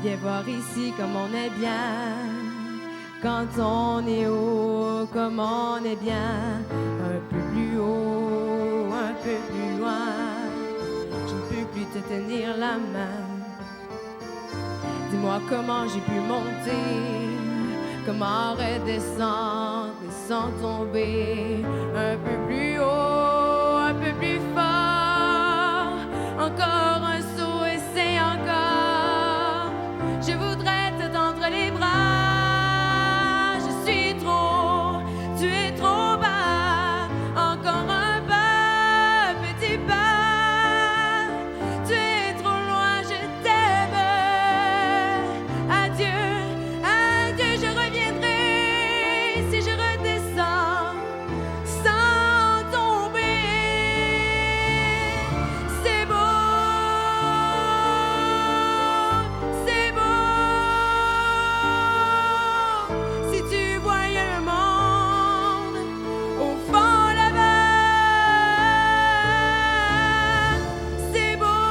Viens voir ici comme on est bien. Quand on est haut, comme on est bien. Un peu plus haut, un peu plus loin. Je ne peux plus te tenir la main. Dis-moi comment j'ai pu monter. Comment redescendre sans tomber. Un peu plus haut, un peu plus fort. Encore un saut et c'est encore. Je voudrais te tendre les bras. Je suis trop, tu es trop bas. Encore un pas, un petit pas. Tu es trop loin, je t'aime. Adieu. Je reviendrai si je redescends sans tomber. C'est beau, c'est beau. Si tu voyais le monde au fond là-bas, c'est beau,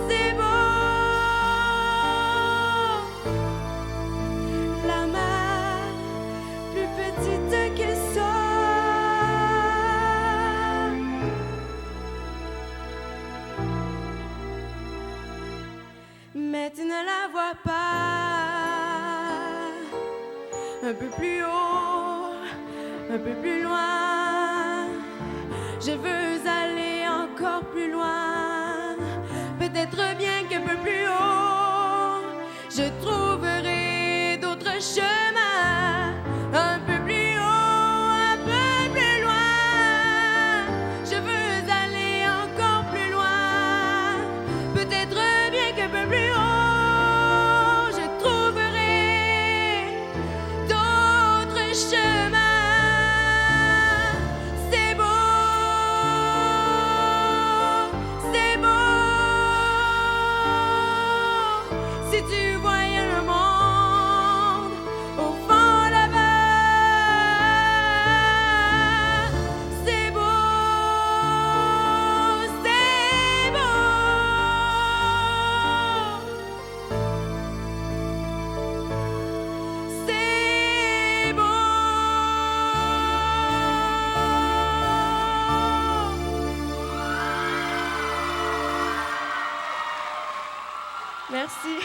c'est beau. La mer plus petite que ça. Mais tu ne la vois pas. Un peu plus haut, un peu plus loin. Je veux aller encore plus loin. Peut-être bien qu'un peu plus haut, je trouverai d'autres chemins. Un peu plus haut, un peu plus loin. Je veux aller encore plus loin. Peut-être bien qu'un peu plus haut, je trouverai d'autres chemins. C'est beau, c'est beau. Si tu voyais le monde Merci.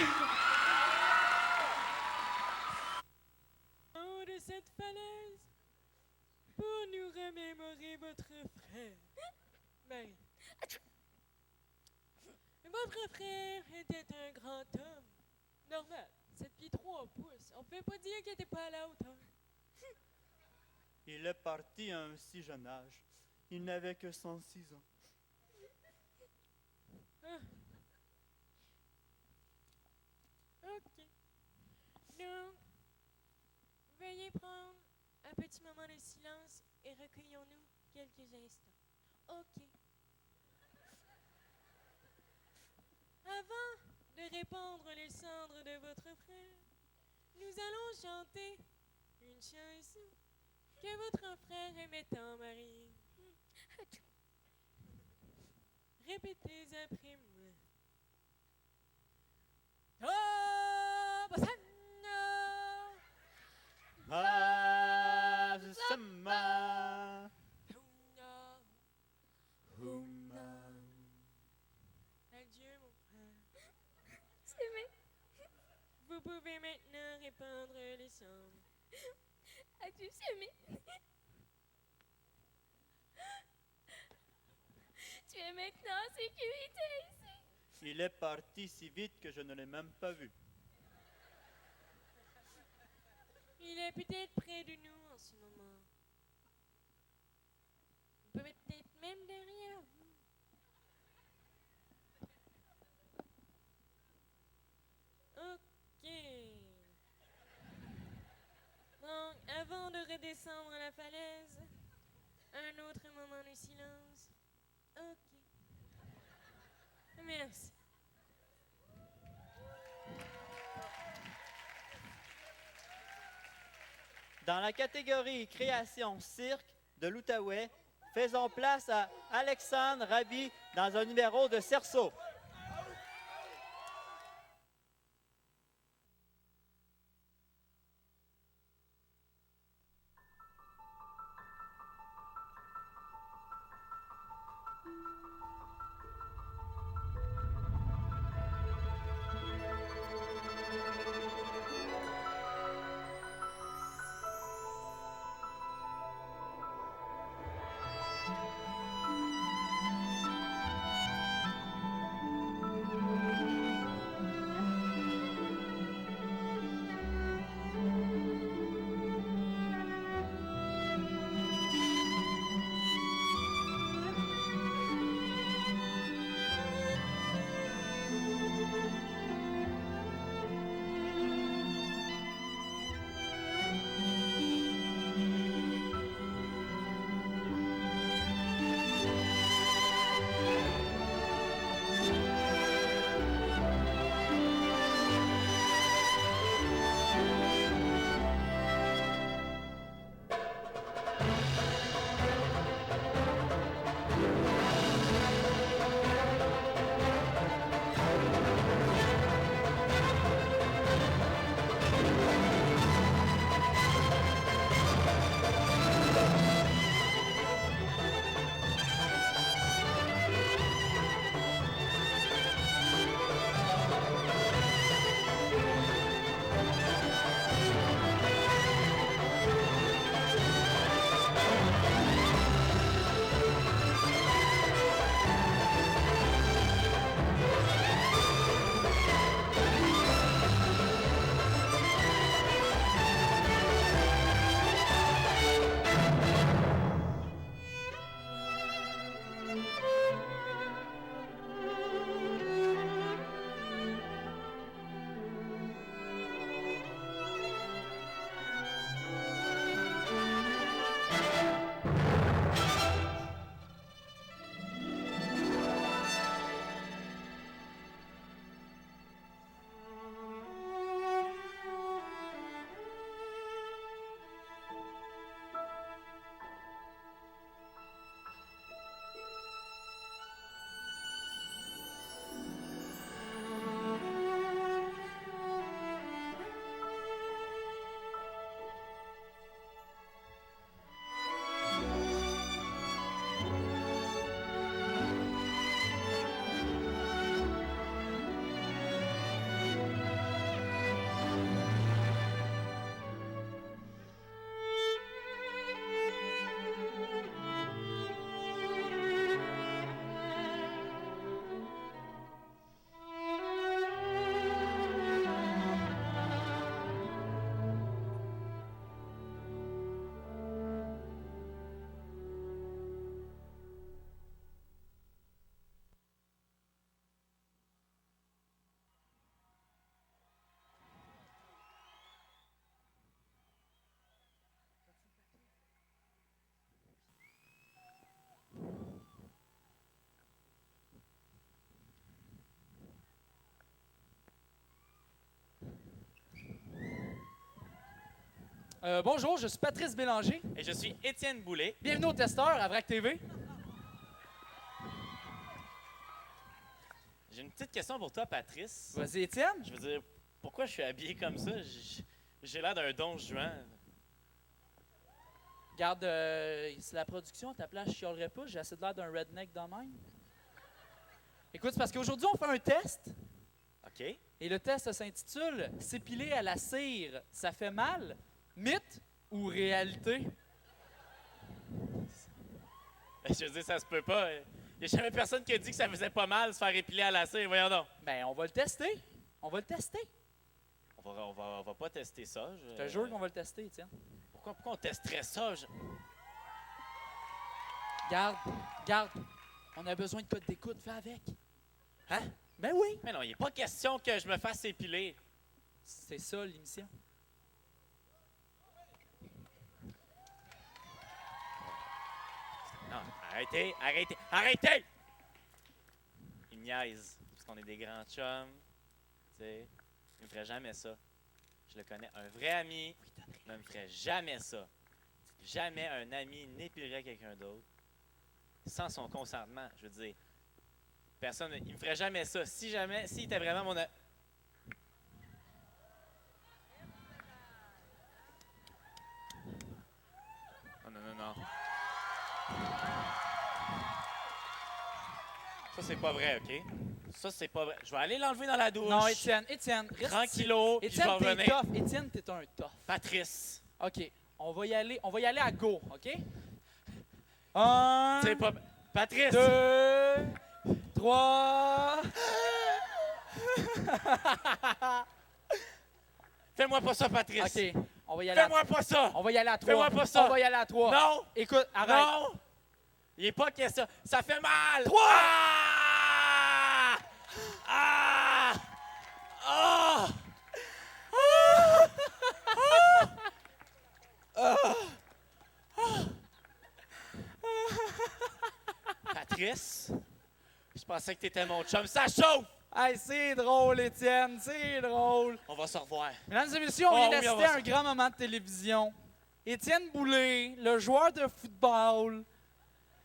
En haut de cette falaise, pour nous remémorer votre frère, Marie. Votre frère était un grand homme. Normal, 7 pieds 3 pouces. On peut pas dire qu'il était pas à la hauteur. Il est parti à un si jeune âge. Il n'avait que 106 ans. Ah. OK. Donc, veuillez prendre un petit moment de silence et recueillons-nous quelques instants. OK. Avant de répandre les cendres de votre frère, nous allons chanter une chanson que votre frère aimait tant, Marie. Répétez après moi. Oh, bossa Summer. Adieu, mon frère. S'aimer. Vous pouvez maintenant répandre les cendres. Adieu, s'aimer. Tu es maintenant en sécurité ici. Il est parti si vite que je ne l'ai même pas vu. Il est peut-être près de nous en ce moment. Peut-être même derrière vous. OK. Donc, avant de redescendre à la falaise, un autre moment de silence. OK. Merci. Dans la catégorie création cirque de l'Outaouais, faisons place à Alexandre Rabi dans un numéro de Cerceau. Bonjour, je suis Patrice Bélanger. Et je suis Étienne Boulay. Bienvenue au Testeur à VRAC TV. J'ai une petite question pour toi, Patrice. Vas-y, Étienne. Je veux dire, pourquoi je suis habillé comme ça? J'ai l'air d'un don Juan. Regarde, c'est la production, à ta place, je chialerais pas, j'ai assez de l'air d'un redneck dans même. Écoute, c'est parce qu'aujourd'hui, on fait un test. OK. Et le test s'intitule « S'épiler à la cire, ça fait mal? Mythe ou réalité? » Je veux dire, ça se peut pas. Il n'y a jamais personne qui a dit que ça faisait pas mal se faire épiler à la cire. Voyons donc. Ben, on va le tester. On va le tester. On va pas tester ça. Je te jure qu'on va le tester, Étienne. Pourquoi on testerait ça? Garde. On a besoin de code d'écoute, fais avec. Hein? Ben oui. Mais non, il n'est pas question que je me fasse épiler. C'est ça, l'émission. Non, arrêtez! Il me niaise, parce qu'on est des grands chums. Tu sais, il me ferait jamais ça. Je le connais, un vrai ami ne me ferait jamais ça. Jamais un ami n'épilerait quelqu'un d'autre sans son consentement. Je veux dire, personne, il me ferait jamais ça. S'il était vraiment mon ami. Oh non. Ça, c'est pas vrai, OK? Ça, c'est pas vrai. Je vais aller l'enlever dans la douche. Non, Étienne, reste tranquillo, puis je vais Étienne, t'es revenir. tough. Étienne, t'es un tough. Patrice. OK, on va y aller à go, OK? 1, C'est pas... Patrice! 2, 3... Fais-moi pas ça, Patrice. OK, on va y aller Fais-moi pas ça. On va y aller à 3. Fais-moi pas ça. On va y aller à 3. Non. Écoute, arrête. Non. Il est pas question. Ça fait mal. 3. Ah! Ah! Patrice, je pensais que t'étais mon chum. Ça chauffe! Hey, c'est drôle, Étienne, c'est drôle. On va se revoir. Mesdames et messieurs, on vient d'assister à un grand moment de télévision. Étienne Boulay, le joueur de football,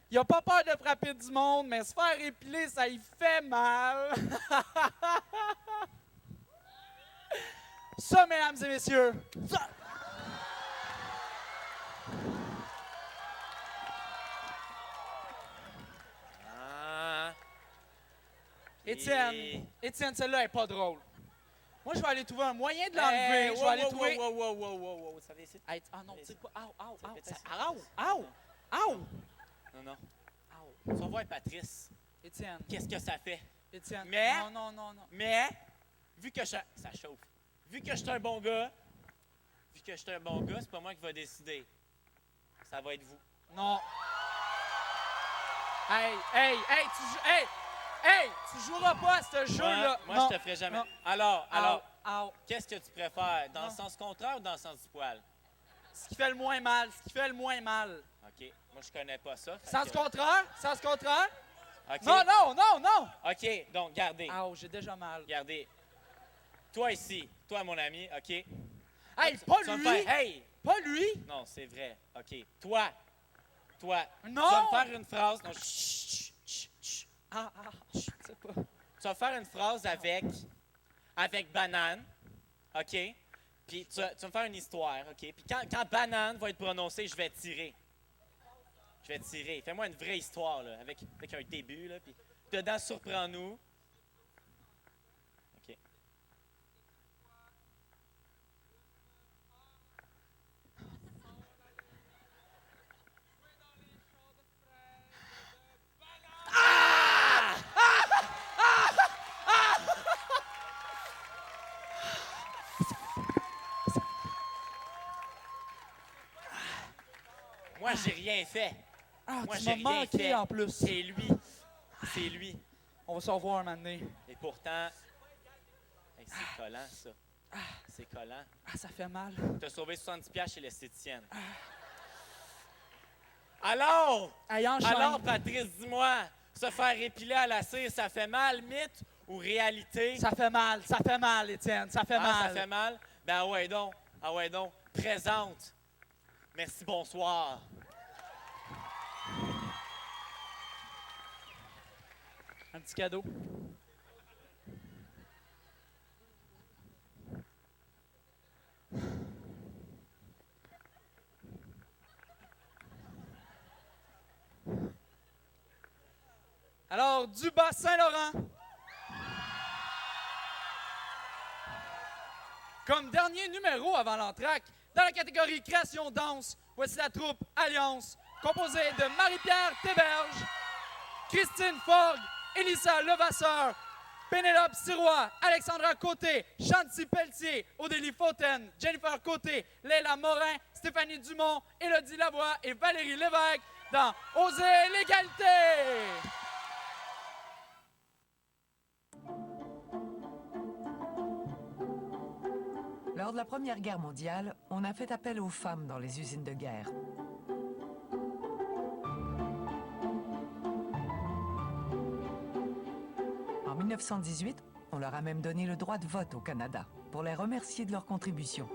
il a pas peur de frapper du monde, mais se faire épiler, ça y fait mal. Ça, mesdames et messieurs, ça... Étienne, celle-là est pas drôle. Moi, je vais aller trouver un moyen de l'enlever. Je vais aller trouver... Wow. Ça vient ici. Ah non, tu sais pas. Au. Non. Tu vas voir, Patrice. Étienne. Qu'est-ce que ça fait? Étienne. Mais... Non. Mais, vu que ça chauffe. Vu que je suis un bon gars, c'est pas moi qui va décider. Ça va être vous. Non. Tu joueras pas à ce jeu-là. Moi, je te ferai jamais. Non. Alors, Au. qu'est-ce que tu préfères? Dans le sens contraire ou dans le sens du poil? Ce qui fait le moins mal. OK. Moi, je connais pas ça. Sens contraire? OK. Non. OK. Donc, gardez. J'ai déjà mal. Gardez. Toi ici. Toi, mon ami. OK. Hey, Tu vas me faire, hey! Pas lui! Non, c'est vrai. OK. Toi. Non! Tu vas me faire une phrase. Non, chut. Je sais pas. Tu vas faire une phrase avec banane. OK? Puis tu vas me faire une histoire. OK? Puis quand banane va être prononcée, je vais tirer. Fais-moi une vraie histoire, là, avec un début, là. Puis dedans, surprends-nous. OK. Moi, j'ai rien fait. Moi, tu j'ai m'as rien manqué fait. en plus. C'est lui. On va se revoir un moment donné. Et pourtant, hey, c'est collant, ça. C'est collant. Ça fait mal. T'as sauvé 70$ chez l'esthéticienne. Alors, Patrice, dis-moi, se faire épiler à la cire, ça fait mal, mythe ou réalité? Ça fait mal, Étienne, ça fait mal. Ça fait mal? Ben, ah ouais donc. présente. Merci, bonsoir. Un petit cadeau. Alors, du bas Saint-Laurent. Comme dernier numéro avant l'entracte, dans la catégorie création danse, voici la troupe Alliance, composée de Marie-Pierre Théberge, Christine Forgue, Elissa Levasseur, Pénélope Sirois, Alexandra Côté, Chanty Pelletier, Odélie Fautaine, Jennifer Côté, Leila Morin, Stéphanie Dumont, Élodie Lavoie et Valérie Lévesque dans Oser l'égalité! Lors de la Première Guerre mondiale, on a fait appel aux femmes dans les usines de guerre. En 1918, on leur a même donné le droit de vote au Canada pour les remercier de leur contribution.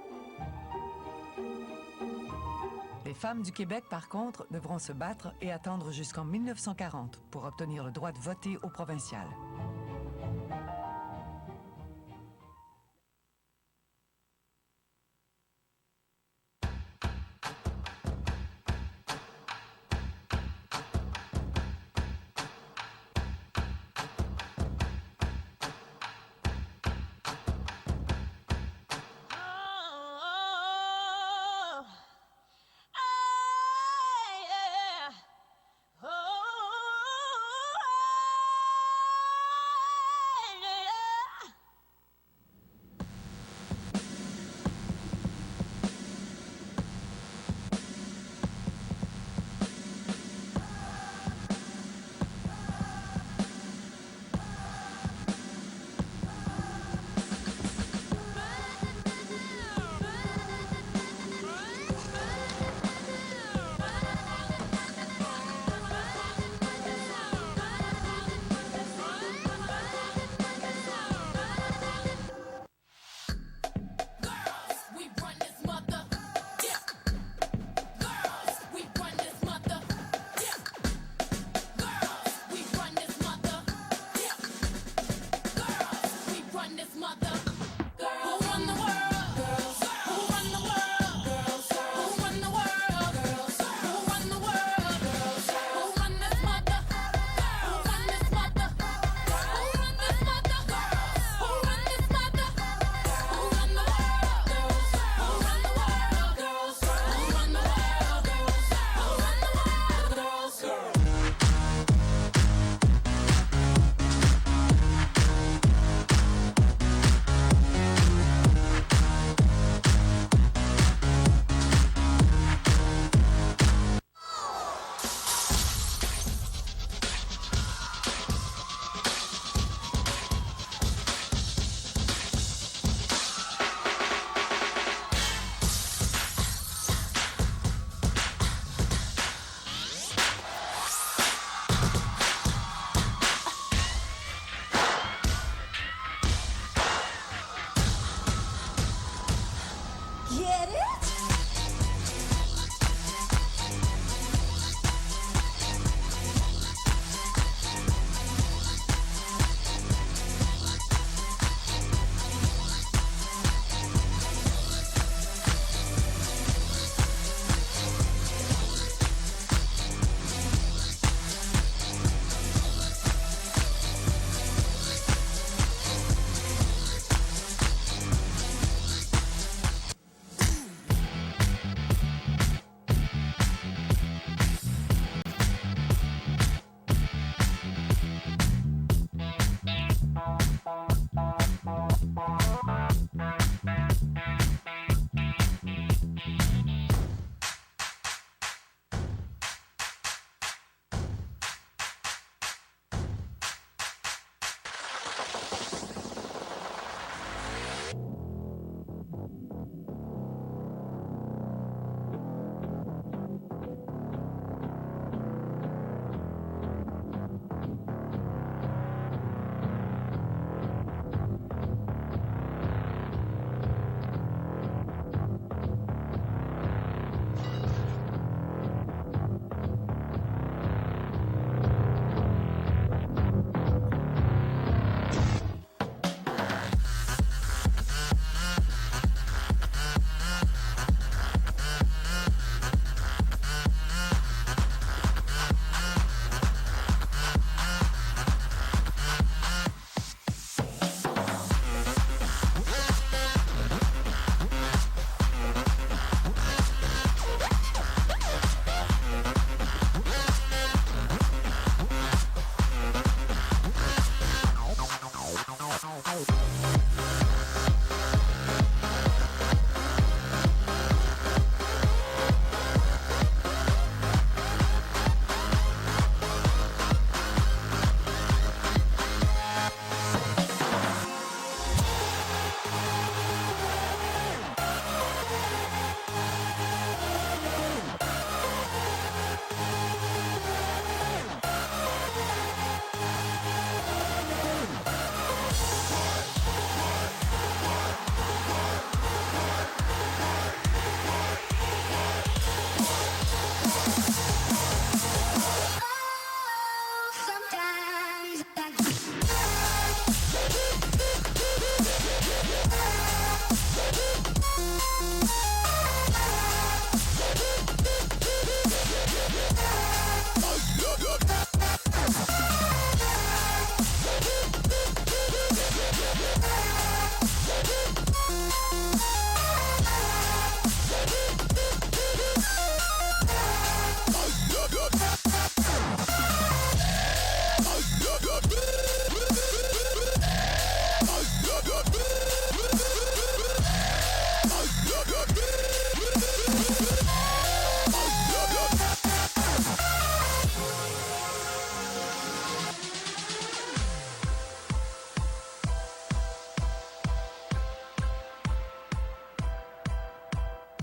Les femmes du Québec, par contre, devront se battre et attendre jusqu'en 1940 pour obtenir le droit de voter au provincial.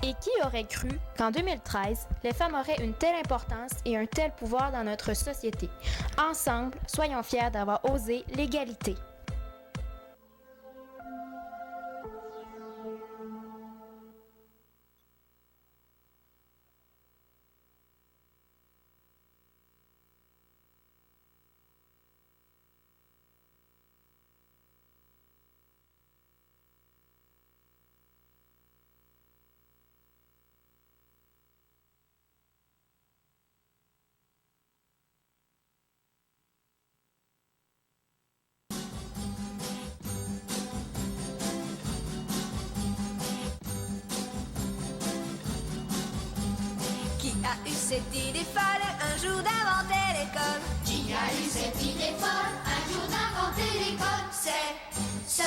Et qui aurait cru qu'en 2013, les femmes auraient une telle importance et un tel pouvoir dans notre société? Ensemble, soyons fiers d'avoir osé l'égalité. Qui a eu cette idée folle un jour d'inventer l'école? Qui a eu cette idée folle un jour d'inventer l'école? C'est ce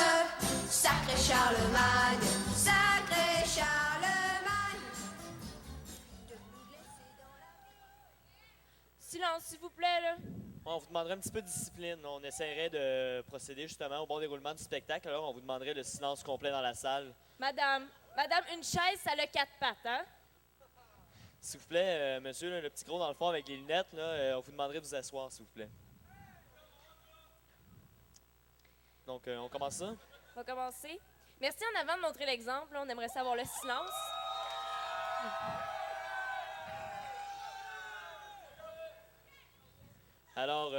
sacré Charlemagne, sacré Charlemagne. Silence, s'il vous plaît, là. On vous demanderait un petit peu de discipline. On essaierait de procéder justement au bon déroulement du spectacle. Alors, on vous demanderait le silence complet dans la salle. Madame, une chaise, ça a 4 pattes, hein? S'il vous plaît, monsieur, là, le petit gros dans le fond avec les lunettes, là, on vous demanderait de vous asseoir, s'il vous plaît. Donc, on commence ça? On va commencer. Merci en avant de montrer l'exemple. On aimerait savoir le silence. Alors,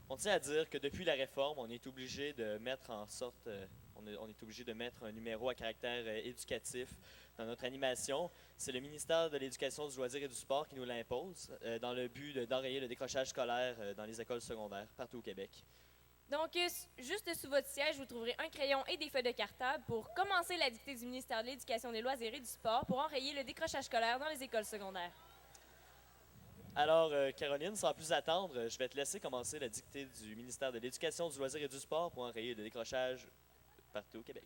on tient à dire que depuis la réforme, on est obligé de mettre en sorte, on est obligé de mettre un numéro à caractère éducatif dans notre animation. C'est le ministère de l'Éducation, du loisir et du sport qui nous l'impose, dans le but d'enrayer le décrochage scolaire dans les écoles secondaires partout au Québec. Donc, juste sous votre siège, vous trouverez un crayon et des feuilles de cartable pour commencer la dictée du ministère de l'Éducation, des loisirs et du sport pour enrayer le décrochage scolaire dans les écoles secondaires. Alors, Caroline, sans plus attendre, je vais te laisser commencer la dictée du ministère de l'Éducation, du loisir et du sport pour enrayer le décrochage partout au Québec.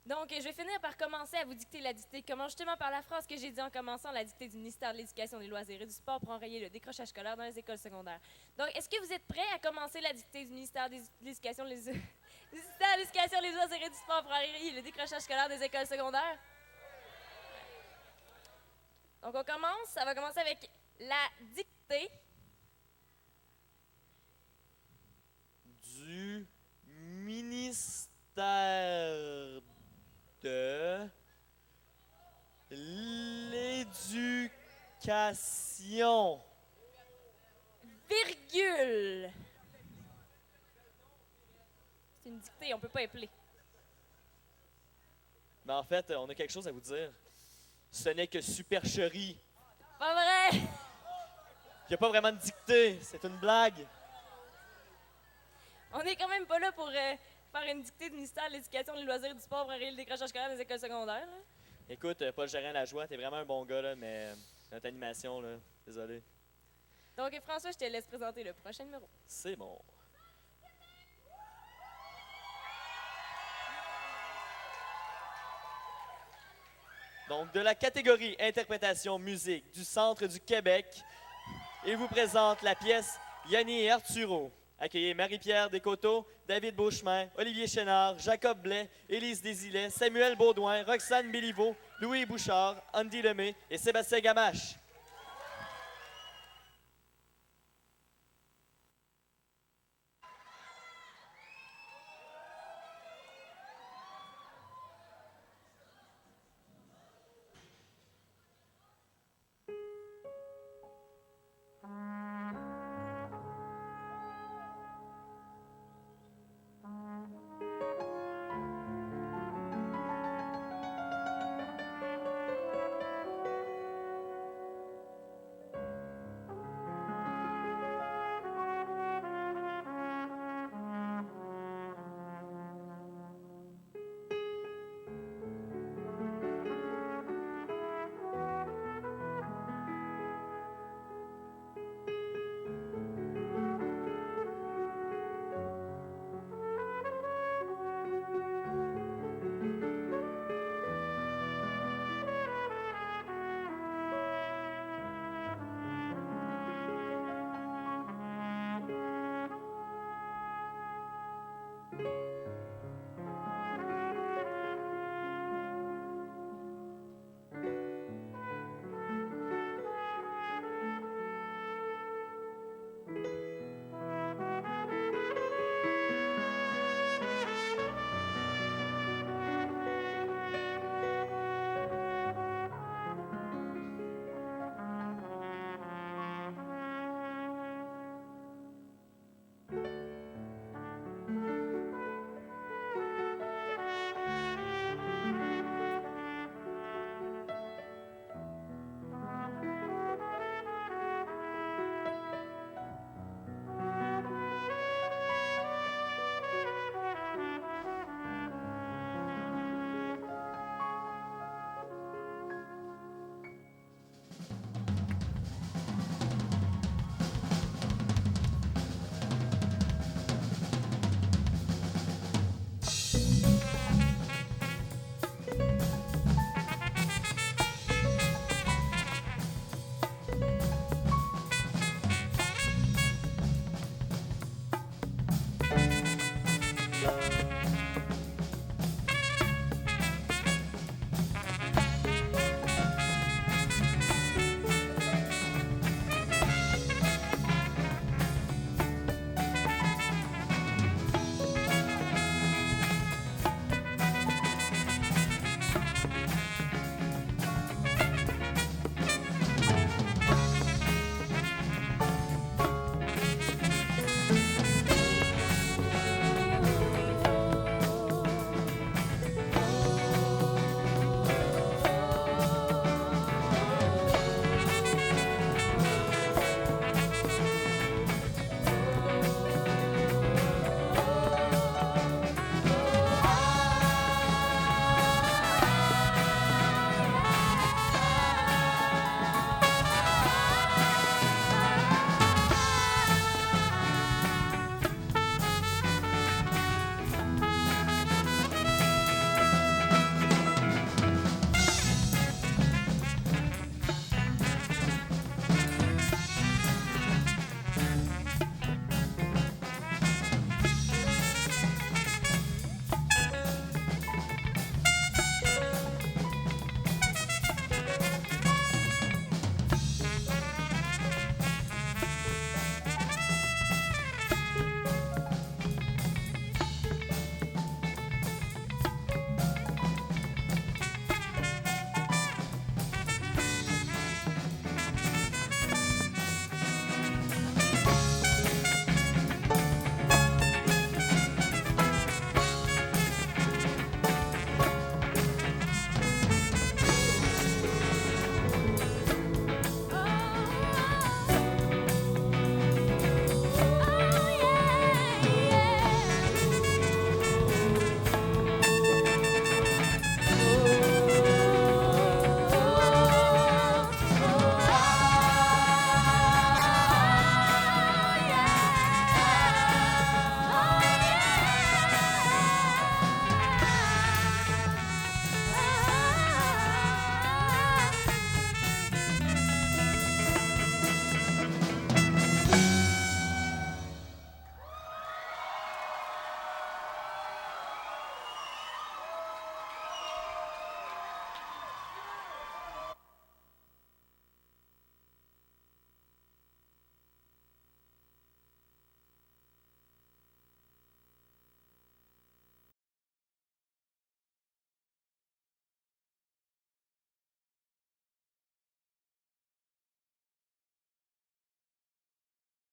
Donc, je vais finir par commencer à vous dicter la dictée. Commence justement par la phrase que j'ai dit en commençant la dictée du ministère de l'Éducation, des loisirs et du sport pour enrayer le décrochage scolaire dans les écoles secondaires. Donc, est-ce que vous êtes prêts à commencer la dictée du ministère de l'Éducation, des loisirs et du sport pour enrayer le décrochage scolaire des écoles secondaires? Donc, on commence. Ça va commencer avec la dictée du ministère de l'Éducation. Virgule. C'est une dictée, on peut pas épeler. Mais en fait, on a quelque chose à vous dire. Ce n'est que supercherie. Pas vrai! Il n'y a pas vraiment de dictée, c'est une blague. On est quand même pas là pour faire une dictée du ministère de l'Éducation, des loisirs et du sport pour enrayer le décrochage scolaire des écoles secondaires. Là. Écoute, Paul Gérin-Lajoie, t'es vraiment un bon gars, là, mais notre animation, là, désolé. Donc, François, je te laisse présenter le prochain numéro. C'est bon. Donc, de la catégorie Interprétation musique du Centre du Québec, il vous présente la pièce Yanni et Arturo. Accueillez Marie-Pierre Descoteaux, David Beauchemin, Olivier Chénard, Jacob Blais, Élise Desilets, Samuel Baudouin, Roxane Béliveau, Louis Bouchard, Andy Lemay et Sébastien Gamache.